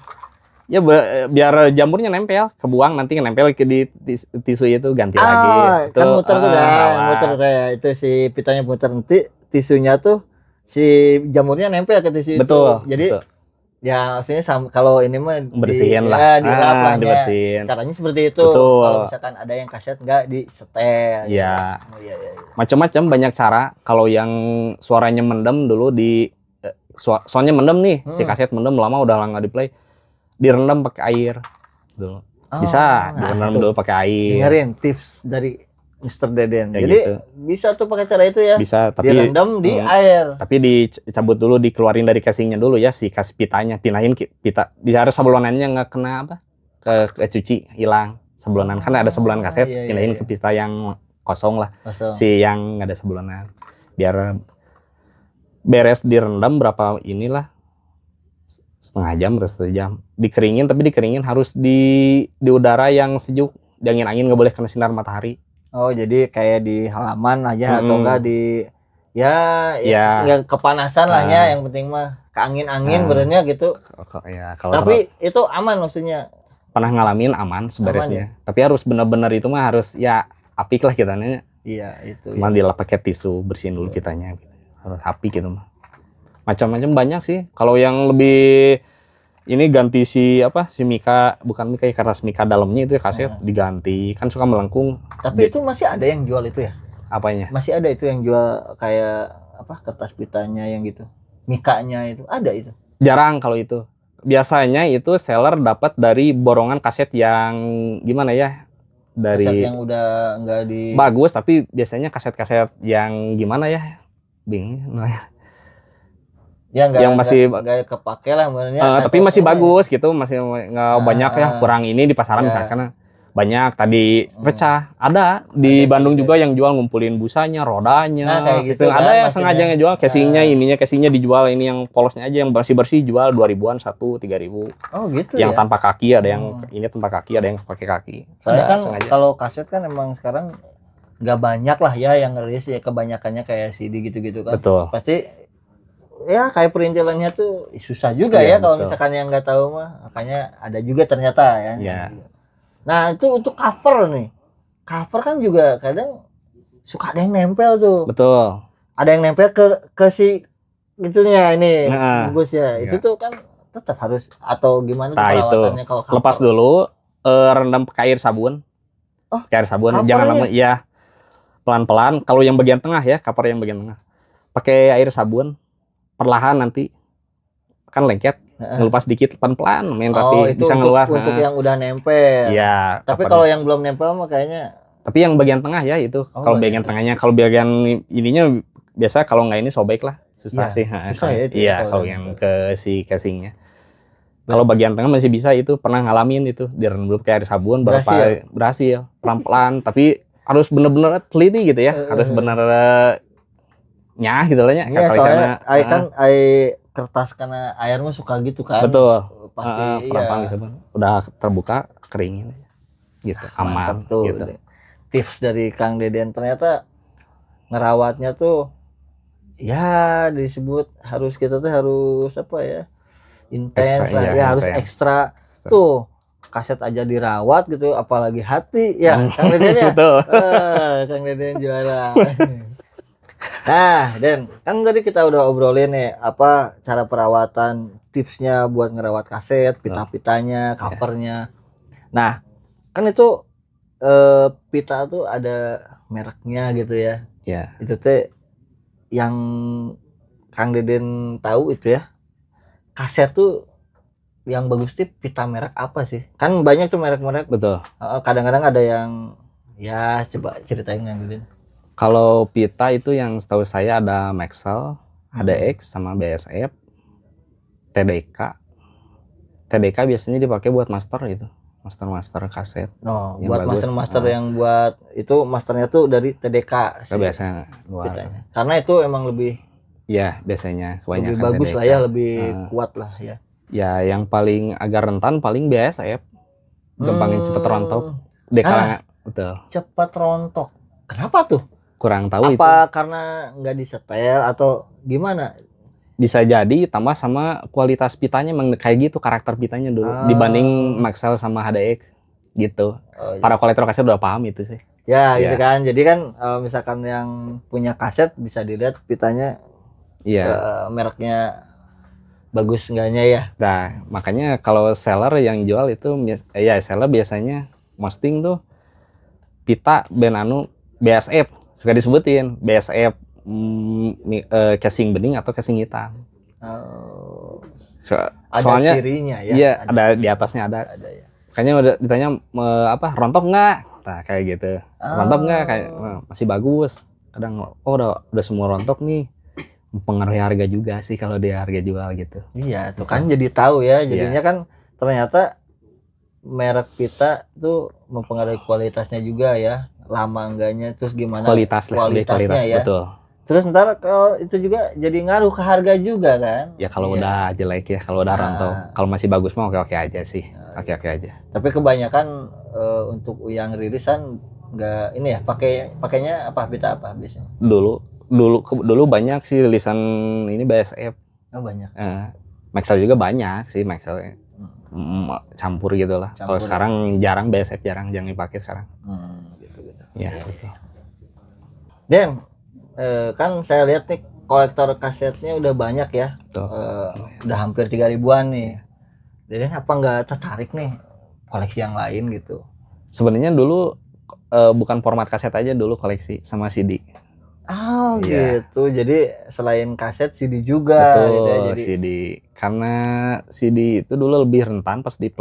Speaker 2: Ya biar jamurnya nempel, kebuang nanti nempel di tisu itu, ganti lagi.
Speaker 1: Kan muter tuh kan, muter kayak itu si pitanya muter, nanti tisunya tuh si jamurnya nempel ke tisu itu. Jadi ya maksudnya kalau ini mah
Speaker 2: bersihin lah,
Speaker 1: dibersihin. Caranya seperti itu. Kalau misalkan ada yang kaset nggak disetel.
Speaker 2: Iya. Macam-macam, banyak cara. Kalau yang suaranya mendem dulu soalnya mendem nih, si kaset mendem lama udah nggak di play, direndam pakai air dulu. Bisa direndam dulu pakai air.
Speaker 1: Dengerin tips dari Mr. Deden. Jadi bisa tuh pakai cara itu ya.
Speaker 2: Bisa, tapi
Speaker 1: direndam di air.
Speaker 2: Tapi dicabut dulu, dikeluarin dari casingnya dulu ya, si kasih pitanya, pinahin pita. Biar sablonannya nggak kena ke cuci, hilang sablonan. Kan ada sablonan kaset, pinahin ke pita yang kosong lah. Si yang nggak ada sablonan. Biar beres direndam berapa inilah, setengah jam. Dikeringin, tapi dikeringin harus di udara yang sejuk. Di angin-angin nggak boleh kena sinar matahari.
Speaker 1: Oh, jadi kayak di halaman aja atau enggak di ya kepanasan lah ya, yang penting mah ke angin-angin berenya gitu. Tapi itu aman maksudnya.
Speaker 2: Pernah ngalamin aman seberesnya. Tapi harus benar-benar itu mah harus ya apik lah kita nanya.
Speaker 1: Iya, itu.
Speaker 2: Cuma dilap pakai tisu, bersihin dulu pitanya. Harus apik gitu mah. Macam-macam banyak sih. Kalau yang lebih ini ganti si mika, bukan mika ya, kertas mika dalamnya itu ya, kaset diganti, kan suka melengkung.
Speaker 1: Tapi itu masih ada yang jual itu ya?
Speaker 2: Apanya?
Speaker 1: Masih ada itu yang jual kayak kertas pitanya yang gitu, mikanya itu ada itu?
Speaker 2: Jarang kalau itu. Biasanya itu seller dapat dari borongan kaset yang gimana ya? Dari
Speaker 1: kaset yang udah enggak di
Speaker 2: bagus, tapi biasanya kaset-kaset yang gimana ya? Bingung.
Speaker 1: Ya
Speaker 2: yang masih
Speaker 1: nggak kepake lah sebenarnya.
Speaker 2: Tapi masih bagus gitu, masih nggak banyak ya, kurang ini di pasaran misalkan banyak tadi pecah. Ada di Bandung juga yang jual, ngumpulin busanya, rodanya,
Speaker 1: kayak gitu.
Speaker 2: Ada yang sengaja ngejual casingnya dijual, ini yang polosnya aja yang bersih jual 2.000-an satu, 3.000.
Speaker 1: Oh gitu.
Speaker 2: Yang tanpa kaki, ada yang ini tanpa kaki, ada yang pakai kaki.
Speaker 1: Soalnya kan kalau kaset kan emang sekarang nggak banyak lah ya yang ngerilis ya, kebanyakannya kayak CD gitu-gitu kan.
Speaker 2: Betul.
Speaker 1: Pasti ya kayak perintilannya tuh susah juga ya kalau misalkan yang nggak tahu mah, makanya ada juga ternyata ya. Nah itu untuk cover nih, cover kan juga kadang suka ada yang nempel tuh.
Speaker 2: Betul.
Speaker 1: Ada yang nempel ke si gitunya ini bagus ya. Itu tuh kan tetap harus atau gimana tuh
Speaker 2: Nah itu
Speaker 1: perawatannya kalau cover?
Speaker 2: lepas dulu, rendam pakai air sabun.
Speaker 1: Oh,
Speaker 2: Pakai air sabun,
Speaker 1: covernya?
Speaker 2: jangan lama ya. Pelan-pelan. Kalau yang bagian tengah ya, cover yang bagian tengah. Pakai air sabun, perlahan nanti kan lengket, ngelupas dikit pelan-pelan, main
Speaker 1: Oh,
Speaker 2: rapi,
Speaker 1: itu
Speaker 2: bisa
Speaker 1: untuk
Speaker 2: ngeluar.
Speaker 1: yang udah nempel.
Speaker 2: Iya.
Speaker 1: Tapi
Speaker 2: covernya.
Speaker 1: kalau yang belum nempel mah kayaknya.
Speaker 2: Tapi yang bagian tengah ya itu.
Speaker 1: Oh,
Speaker 2: Kalau
Speaker 1: bagian
Speaker 2: bagian tengahnya, kalau bagian ininya biasa kalau nggak ini sobek lah, susah
Speaker 1: Iya,
Speaker 2: sih.
Speaker 1: susah ya itu
Speaker 2: Iya,
Speaker 1: ya
Speaker 2: kalau
Speaker 1: kalau
Speaker 2: yang
Speaker 1: nempel.
Speaker 2: ke si casingnya. Kalau bagian tengah masih bisa, itu pernah ngalamin itu direndam dulu pakai air sabun berhasil pelan-pelan, tapi harus bener-bener teliti gitu ya, harus bener nyah gitu lah ya.
Speaker 1: Iya, soalnya kertas karena air mah suka gitu kan.
Speaker 2: Betul.
Speaker 1: Pasti
Speaker 2: Pelan-pelan
Speaker 1: iya.
Speaker 2: bisa udah terbuka keringin gitu, aman
Speaker 1: Mantap tuh.
Speaker 2: gitu.
Speaker 1: Tips dari Kang Deden, ternyata ngerawatnya tuh ya disebut harus kita tuh harus apa ya, intens
Speaker 2: Ekstra,
Speaker 1: lah
Speaker 2: iya,
Speaker 1: ya, harus
Speaker 2: intens.
Speaker 1: ekstra tuh. Kaset aja dirawat gitu, apalagi hati ya. Kang Deden ya.
Speaker 2: Betul.
Speaker 1: Kang Deden juara. Nah, Den, kan tadi kita udah obrolin nih apa cara perawatan, tipsnya buat ngerawat kaset, pita-pitanya, covernya. Nah, kan itu pita tuh ada mereknya gitu ya.
Speaker 2: Ya.
Speaker 1: Itu teh yang Kang Deden tahu itu ya. Kaset tuh yang bagus tuh pita merek apa sih? Kan banyak tuh merek-merek.
Speaker 2: Betul.
Speaker 1: Kadang-kadang ada yang ya coba ceritain Kang Deden.
Speaker 2: Kalau pita itu yang setahu saya ada Maxell, HDX sama BSF, TDK. TDK biasanya dipakai buat master itu. Master kaset.
Speaker 1: Oh,
Speaker 2: yang
Speaker 1: buat
Speaker 2: bagus.
Speaker 1: master yang buat itu masternya tuh dari TDK sih.
Speaker 2: Biasanya luar.
Speaker 1: Pitanya. Karena itu emang lebih
Speaker 2: Ya, biasanya kebanyakan
Speaker 1: lebih bagus
Speaker 2: TDK.
Speaker 1: lah ya, lebih kuat lah ya.
Speaker 2: Ya, yang paling agak rentan paling BSF. Gampangin cepet rontok. Dekalangan, betul.
Speaker 1: Cepat rontok. Kenapa tuh?
Speaker 2: Kurang tahu itu.
Speaker 1: Apa karena nggak disetel atau gimana?
Speaker 2: Bisa jadi tambah sama kualitas pitanya emang kayak gitu, karakter pitanya dulu dibanding Maxell sama HDX gitu. Para kolektor kaset udah paham itu sih.
Speaker 1: Ya, gitu kan. Jadi kan misalkan yang punya kaset bisa dilihat pitanya mereknya bagus enggaknya ya.
Speaker 2: Nah, makanya kalau seller yang jual itu seller biasanya posting tuh pita band BSF, suka disebutin BSF casing bening atau casing hitam. Soalnya
Speaker 1: ada cirinya ya.
Speaker 2: Iya, ada di atasnya ada ya. Makanya udah ditanya rontok nggak? Nah, kayak gitu. Rontok nggak? Kayak masih bagus. Kadang udah semua rontok nih. Mempengaruhi harga juga sih kalau dia harga jual gitu.
Speaker 1: Iya, tuh kan jadi tahu ya. Jadinya kan ternyata merek pita tuh mempengaruhi kualitasnya juga ya. Lama enggaknya, terus gimana kualitasnya ya.
Speaker 2: Betul.
Speaker 1: Terus ntar kalau itu juga jadi ngaruh ke harga juga kan.
Speaker 2: Ya kalau udah jelek ya, kalau udah rontok. Kalau masih bagus mah oke-oke aja sih. Oke-oke aja.
Speaker 1: Tapi kebanyakan untuk yang rilisan enggak ini ya, pakainya apa, pita apa biasanya?
Speaker 2: Dulu banyak sih rilisan ini BSF.
Speaker 1: Oh, banyak.
Speaker 2: Maxell juga banyak sih, Maxell campur gitu lah. Kalau sekarang jarang, BSF jarang dipakai sekarang.
Speaker 1: Gitu.
Speaker 2: Ya, betul.
Speaker 1: Dan kan saya lihat nih kolektor kasetnya udah banyak ya. Udah hampir 3.000-an nih. Jadi apa nggak tertarik nih koleksi yang lain gitu?
Speaker 2: Sebenarnya dulu bukan format kaset aja, dulu koleksi sama CD.
Speaker 1: Oh gitu. Jadi selain kaset CD juga.
Speaker 2: Betul,
Speaker 1: gitu ya, jadi
Speaker 2: CD. Karena CD itu dulu lebih rentan pas di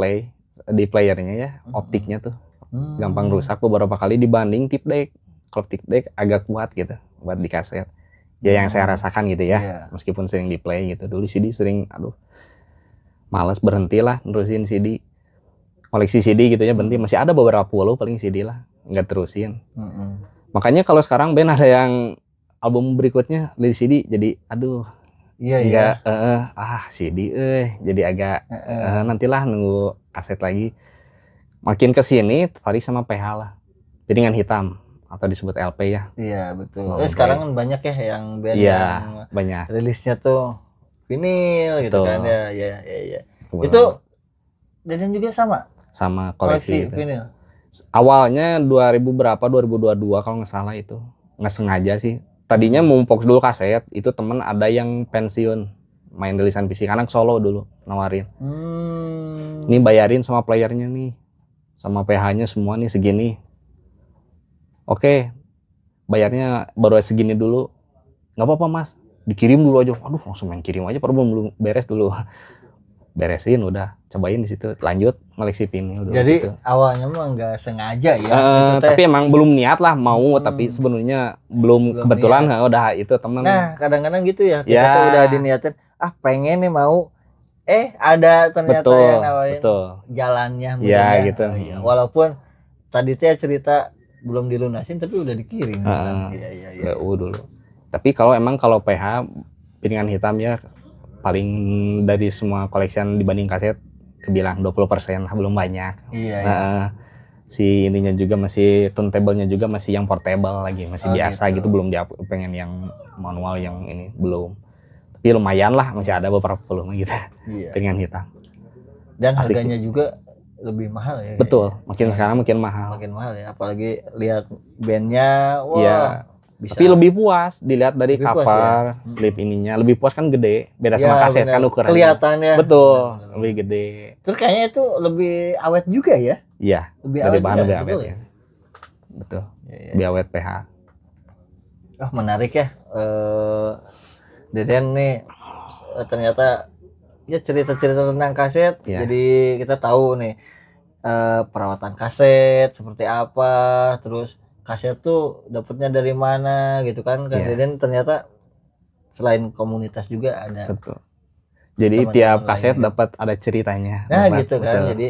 Speaker 2: playernya ya, optiknya tuh gampang rusak beberapa kali dibanding tip deck. Kalau tip deck agak kuat gitu buat di kaset. Ya yang saya rasakan gitu ya. Meskipun sering di play gitu. Dulu CD sering malas, berhenti lah nerusin CD. Koleksi CD gitu ya, berhenti. Masih ada beberapa puluh paling CD lah, nggak terusin. Makanya kalau sekarang band ada yang album berikutnya dari CD, jadi enggak CD jadi agak nantilah nunggu kaset lagi. Makin ke sini tertarik sama PH lah. Piringan hitam atau disebut LP ya.
Speaker 1: Iya, betul. Sekarang kan banyak ya yang band yang
Speaker 2: banyak.
Speaker 1: Rilisnya tuh vinil gitu kan ya. Itu dan juga sama
Speaker 2: koleksi
Speaker 1: vinil.
Speaker 2: Awalnya 2022 kalau nggak salah itu. Nggak sengaja sih. Tadinya mau fokus dulu kaset, itu temen ada yang pensiun. main rilisan fisik. Anak Solo dulu nawarin.
Speaker 1: Hmm.
Speaker 2: Ini bayarin sama playernya nih, sama PH-nya semua nih segini. Oke, bayarnya baru segini dulu. Nggak apa-apa mas, dikirim dulu aja. Aduh langsung main kirim aja, padahal belum beres dulu. Beresin udah, cobain di situ, lanjut ngeleksi pinil dulu.
Speaker 1: Jadi
Speaker 2: gitu.
Speaker 1: awalnya mah nggak sengaja ya, gitu teh.
Speaker 2: Tapi emang belum niat lah mau, tapi sebenarnya belum kebetulan udah itu teman.
Speaker 1: Nah kadang-kadang gitu ya, kita
Speaker 2: Ya.
Speaker 1: tuh udah diniatin, pengen nih mau, ada ternyata
Speaker 2: Betul,
Speaker 1: yang nawarin
Speaker 2: betul.
Speaker 1: jalannya
Speaker 2: Ya
Speaker 1: benernya.
Speaker 2: gitu.
Speaker 1: Iya. Walaupun tadi teh cerita belum dilunasin tapi udah dikirim. Iya.
Speaker 2: Dulu. Tapi kalau PH piringan hitam ya paling dari semua koleksian dibanding kaset kebilang 20% lah, belum banyak.
Speaker 1: Iya.
Speaker 2: Si ininya juga masih turntable-nya juga masih yang portable lagi, masih biasa gitu, belum pengen yang manual yang ini belum. Tapi lumayan lah, masih ada beberapa puluh gitu.
Speaker 1: Iya.
Speaker 2: Piringan hitam.
Speaker 1: Dan harganya juga lebih mahal ya.
Speaker 2: Betul, sekarang makin mahal.
Speaker 1: Makin mahal ya, apalagi lihat bandnya, wah.
Speaker 2: Iya.
Speaker 1: Bisa.
Speaker 2: Tapi lebih puas dilihat dari
Speaker 1: Lebih puas
Speaker 2: cover, slip ininya lebih puas kan gede, beda sama kaset
Speaker 1: bener.
Speaker 2: kan ukurannya.
Speaker 1: Kelihatannya.
Speaker 2: Betul, lebih gede.
Speaker 1: Terus kayaknya itu lebih awet juga ya?
Speaker 2: Iya.
Speaker 1: Lebih
Speaker 2: dari
Speaker 1: awet
Speaker 2: bahan
Speaker 1: juga,
Speaker 2: lebih awet
Speaker 1: betul
Speaker 2: ya. Betul.
Speaker 1: Ya.
Speaker 2: Lebih awet PH.
Speaker 1: Menarik ya. Deden nih ternyata ya cerita-cerita tentang kaset.
Speaker 2: Ya.
Speaker 1: Jadi kita tahu nih perawatan kaset seperti apa, terus kaset tuh dapatnya dari mana gitu kan. Deden ternyata selain komunitas juga ada.
Speaker 2: Betul. Jadi
Speaker 1: teman-teman
Speaker 2: tiap kaset
Speaker 1: lainnya.
Speaker 2: dapat ada ceritanya.
Speaker 1: Nah
Speaker 2: dapat,
Speaker 1: gitu kan.
Speaker 2: betul.
Speaker 1: Jadi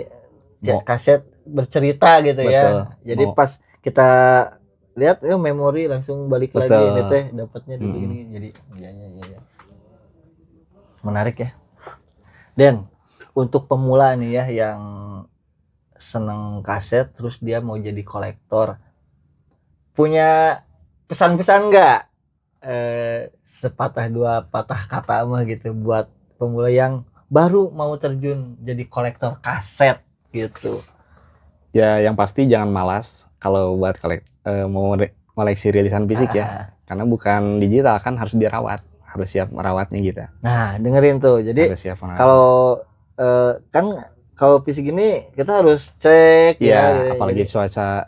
Speaker 1: kaset bercerita gitu ya. Jadi pas kita lihat memori langsung balik lagi ini teh dapatnya dulu ini. Jadi ya. Menarik ya. Dan untuk pemula nih ya yang seneng kaset terus dia mau jadi kolektor, punya pesan-pesan nggak sepatah dua patah kata mah gitu buat pemula yang baru mau terjun jadi kolektor kaset gitu?
Speaker 2: Ya yang pasti jangan malas kalau buat mau koleksi rilisan fisik ya, karena bukan digital kan, harus dirawat, harus siap merawatnya gitu.
Speaker 1: Nah dengerin tuh, jadi kalau kan kalau fisik ini kita harus cek
Speaker 2: ya apalagi cuaca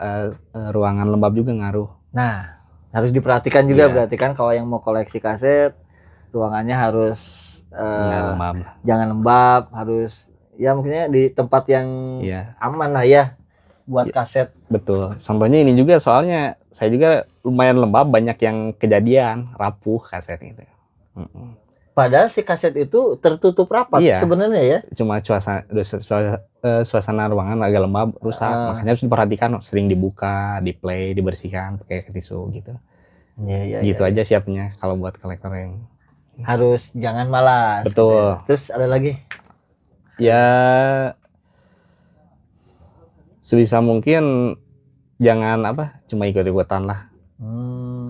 Speaker 2: ruangan lembab juga ngaruh.
Speaker 1: Nah harus diperhatikan juga berarti kan kalau yang mau koleksi kaset ruangannya harus jangan lembab, harus ya maksudnya di tempat yang aman lah ya buat kaset.
Speaker 2: Betul. Contohnya ini juga, soalnya saya juga lumayan lembab, banyak yang kejadian rapuh kaset gitu.
Speaker 1: Padahal si kaset itu tertutup rapat sebenarnya ya. Cuma
Speaker 2: suasana ruangan agak lembab, rusak, makanya harus diperhatikan, sering dibuka, di-play, dibersihkan pakai tisu gitu. Gitu aja siapnya kalau buat kolektor yang
Speaker 1: harus jangan malas.
Speaker 2: Betul.
Speaker 1: Gitu ya. Terus ada lagi?
Speaker 2: Ya sebisa mungkin jangan cuma ikut-ikutan lah.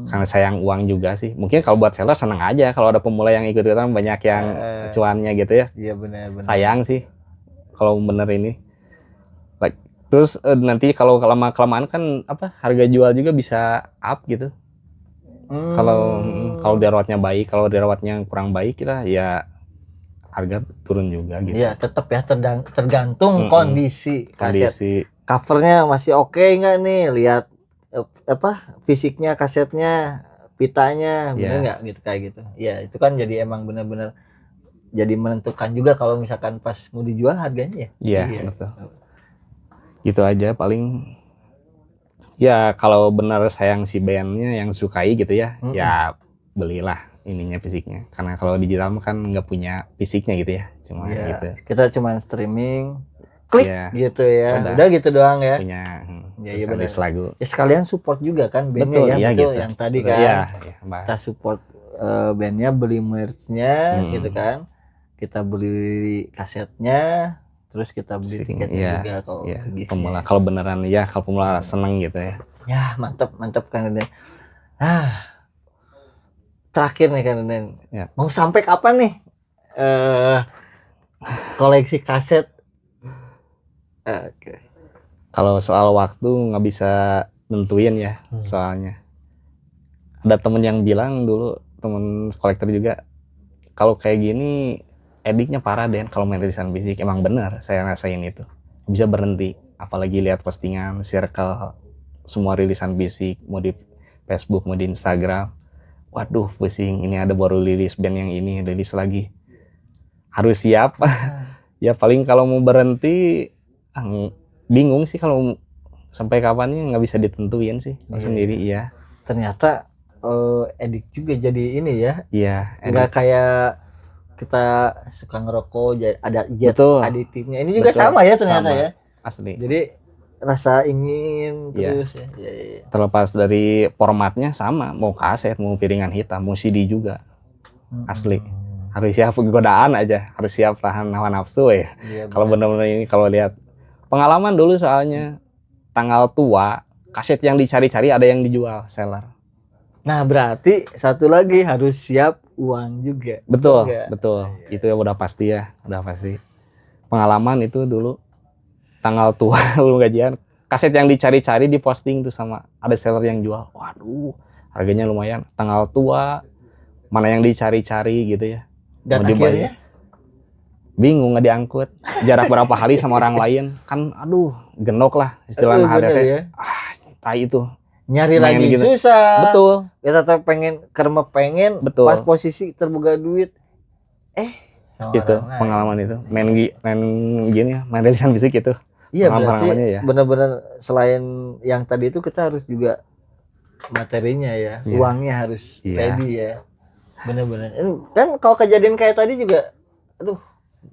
Speaker 2: Karena sayang uang juga sih. Mungkin kalau buat seller senang aja kalau ada pemula yang ikut-ikutan, banyak yang cuannya gitu ya.
Speaker 1: Iya benar.
Speaker 2: Sayang sih kalau bener ini. Terus nanti kalau kelamaan kan harga jual juga bisa up gitu. Kalau dirawatnya baik, kalau dirawatnya kurang baik ya harga turun juga gitu.
Speaker 1: Iya, tetap ya tergantung kondisi kaset. Covernya masih oke nggak nih? Lihat fisiknya kasetnya, pitanya, bener nggak gitu kayak gitu. Ya itu kan jadi emang benar-benar jadi menentukan juga kalau misalkan pas mau dijual harganya ya.
Speaker 2: Iya betul. Gitu aja paling. Ya kalau benar sayang si bandnya yang sukai gitu ya, ya belilah ininya fisiknya. Karena kalau digital kan nggak punya fisiknya gitu ya, cuma gitu.
Speaker 1: Kita cuma streaming, klik gitu ya. Udah gitu doang ya.
Speaker 2: Punya
Speaker 1: benar.
Speaker 2: Lagu.
Speaker 1: Ya sekalian support juga kan bandnya ya, betul gitu. Yang tadi kan. Kita support bandnya, beli merch-nya gitu kan. Kita beli kasetnya. Terus kita beli tiketnya juga kalau
Speaker 2: pemula. Kalau beneran kalau pemula seneng gitu ya. Ya
Speaker 1: mantep kan Deden. Terakhir nih kan Deden. Mau sampai kapan nih koleksi kaset?
Speaker 2: Kalau soal waktu nggak bisa nentuin ya, soalnya ada temen yang bilang dulu, temen kolektor juga, kalau kayak gini ediknya parah Den. Kalau main rilisan fisik emang bener saya rasain itu. Bisa berhenti. Apalagi lihat postingan circle semua rilisan fisik, mau di Facebook, mau di Instagram. Waduh, pusing. Ini ada baru rilis band yang ini, rilis lagi. Harus siap. Ya paling kalau mau berhenti, bingung sih kalau sampai kapannya nggak bisa ditentuin sih sendiri. Iya.
Speaker 1: Ternyata edik juga jadi ini ya.
Speaker 2: Iya.
Speaker 1: Nggak kayak kita suka ngerokok, ada zat
Speaker 2: Betul.
Speaker 1: aditifnya. Ini juga
Speaker 2: Betul.
Speaker 1: sama ya ternyata
Speaker 2: Sama.
Speaker 1: ya.
Speaker 2: Asli.
Speaker 1: Jadi rasa ingin
Speaker 2: Iya.
Speaker 1: terus ya. Iya.
Speaker 2: Terlepas dari formatnya sama, mau kaset, mau piringan hitam, mau CD juga. Asli. Harus siap godaan aja, harus siap tahan hawa nafsu ya.
Speaker 1: Iya,
Speaker 2: Kalau
Speaker 1: benar.
Speaker 2: benar-benar ini kalau lihat pengalaman dulu soalnya tanggal tua, kaset yang dicari-cari ada yang dijual seller.
Speaker 1: Nah, berarti satu lagi harus siap uang juga.
Speaker 2: Betul,
Speaker 1: Enggak?
Speaker 2: betul. Itu ya udah pasti ya, udah pasti. Pengalaman itu dulu tanggal tua belum gajian, kaset yang dicari-cari diposting tuh sama ada seller yang jual. Waduh, harganya lumayan. Tanggal tua, mana yang dicari-cari gitu ya.
Speaker 1: Dan
Speaker 2: Mau dibayar.
Speaker 1: akhirnya
Speaker 2: Bingung nggak diangkut. Jarak berapa hari sama orang lain kan, aduh, genok lah istilahnya
Speaker 1: bener
Speaker 2: teh.
Speaker 1: ya.
Speaker 2: Tai itu.
Speaker 1: Nyari
Speaker 2: Main
Speaker 1: lagi
Speaker 2: gitu.
Speaker 1: susah.
Speaker 2: Betul,
Speaker 1: Kita tetap pengen pengen
Speaker 2: betul.
Speaker 1: pas posisi terbuka duit. Sama
Speaker 2: Itu
Speaker 1: orang lain.
Speaker 2: pengalaman itu. Main gini ya, main rilisan fisik itu.
Speaker 1: Iya,
Speaker 2: pengalaman-pengalamannya
Speaker 1: berarti
Speaker 2: ya.
Speaker 1: benar-benar selain yang tadi itu kita harus juga materinya ya,
Speaker 2: Iya.
Speaker 1: uangnya harus
Speaker 2: Iya.
Speaker 1: ready ya. Benar-benar. Kan kalau kejadian kayak tadi juga, aduh,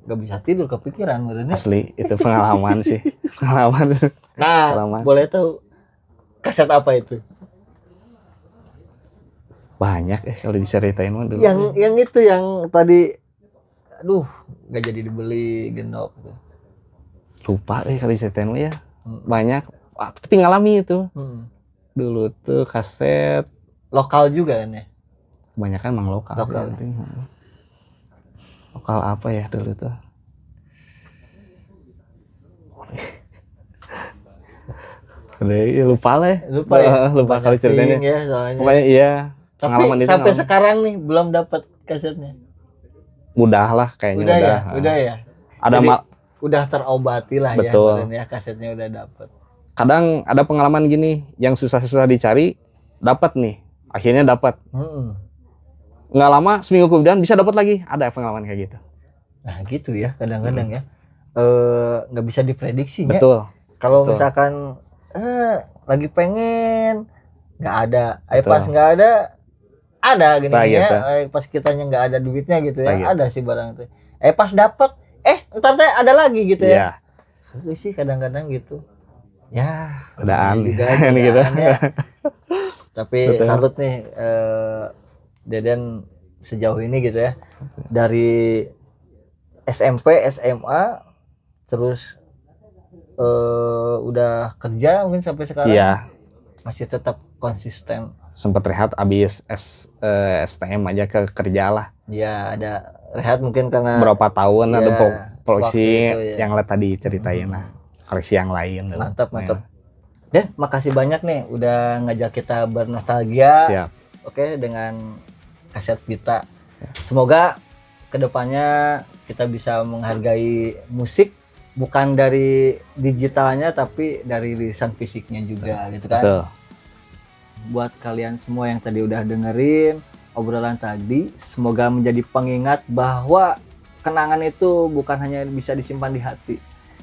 Speaker 1: nggak bisa tidur kepikiran benernya.
Speaker 2: Asli, itu pengalaman sih. Pengalaman.
Speaker 1: Nah,
Speaker 2: Pengalaman.
Speaker 1: boleh tahu kaset apa itu?
Speaker 2: Banyak kalau diceritain mah dulu.
Speaker 1: Yang itu yang tadi, aduh, nggak jadi dibeli genok.
Speaker 2: Lupa kalau diceritain mah ya.
Speaker 1: Hmm.
Speaker 2: Banyak. Tapi ngalami itu.
Speaker 1: Hmm.
Speaker 2: Dulu tuh kaset
Speaker 1: Lokal juga kan ya?
Speaker 2: kebanyakan emang lokal.
Speaker 1: Lokal.
Speaker 2: Sih. Lokal apa ya dulu tuh? Udah, lupa lah.
Speaker 1: Lupa ya?
Speaker 2: Lupa kalau
Speaker 1: Banyak
Speaker 2: ceritanya.
Speaker 1: ting ya, soalnya.
Speaker 2: Pokoknya iya.
Speaker 1: Tapi
Speaker 2: Pengalaman itu
Speaker 1: sampai
Speaker 2: pengalaman.
Speaker 1: sekarang nih belum dapat kasetnya.
Speaker 2: Udah lah kayaknya
Speaker 1: Udah ya,
Speaker 2: udah.
Speaker 1: udah ya.
Speaker 2: Ada
Speaker 1: Jadi,
Speaker 2: mal-
Speaker 1: udah terobati lah
Speaker 2: Betul.
Speaker 1: ya, ya kasetnya udah dapet.
Speaker 2: kadang ada pengalaman gini yang susah-susah dicari dapat nih. Akhirnya dapat. Nggak lama seminggu kemudian bisa dapat lagi. Ada pengalaman kayak gitu.
Speaker 1: Nah gitu ya kadang-kadang ya. Nggak bisa diprediksinya.
Speaker 2: Betul.
Speaker 1: Kalau
Speaker 2: betul.
Speaker 1: misalkan lagi pengen nggak ada,
Speaker 2: Betul.
Speaker 1: pas nggak ada gini
Speaker 2: Nah,
Speaker 1: ya.
Speaker 2: gitu.
Speaker 1: Pas kitanya nggak ada duitnya gitu ya,
Speaker 2: Nah, gitu.
Speaker 1: ada sih barang itu. Pas dapet, ntar teh ada lagi gitu ya.
Speaker 2: Iya.
Speaker 1: Itu sih kadang-kadang gitu. Ya,
Speaker 2: Godaan.
Speaker 1: juga
Speaker 2: Gitu.
Speaker 1: godaan ya. Tapi
Speaker 2: Betul.
Speaker 1: salut nih Deden sejauh ini gitu ya. Dari SMP, SMA terus udah kerja mungkin sampai sekarang
Speaker 2: Iya.
Speaker 1: masih tetap konsisten.
Speaker 2: Sempat rehat abis STM aja ke kerja lah.
Speaker 1: Ya, ada rehat mungkin karena
Speaker 2: Berapa tahun
Speaker 1: Iya,
Speaker 2: ada
Speaker 1: waktu
Speaker 2: koleksi
Speaker 1: itu ya.
Speaker 2: yang tadi ceritain lah. Koleksi yang lain.
Speaker 1: Mantap,
Speaker 2: Ya.
Speaker 1: mantap. Dan makasih banyak nih udah ngajak kita bernostalgia.
Speaker 2: Siap.
Speaker 1: Oke, dengan kaset kita. Semoga kedepannya kita bisa menghargai musik bukan dari digitalnya tapi dari rilisan fisiknya juga gitu kan.
Speaker 2: Betul.
Speaker 1: Buat kalian semua yang tadi udah dengerin obrolan tadi, semoga menjadi pengingat bahwa kenangan itu bukan hanya bisa disimpan di hati,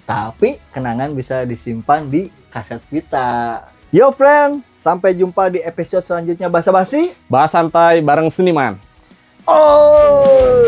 Speaker 1: tapi kenangan bisa disimpan di kaset kita. Yo friend, sampai jumpa di episode selanjutnya Basa Basi.
Speaker 2: Bahas santai bareng seniman.
Speaker 1: Oh.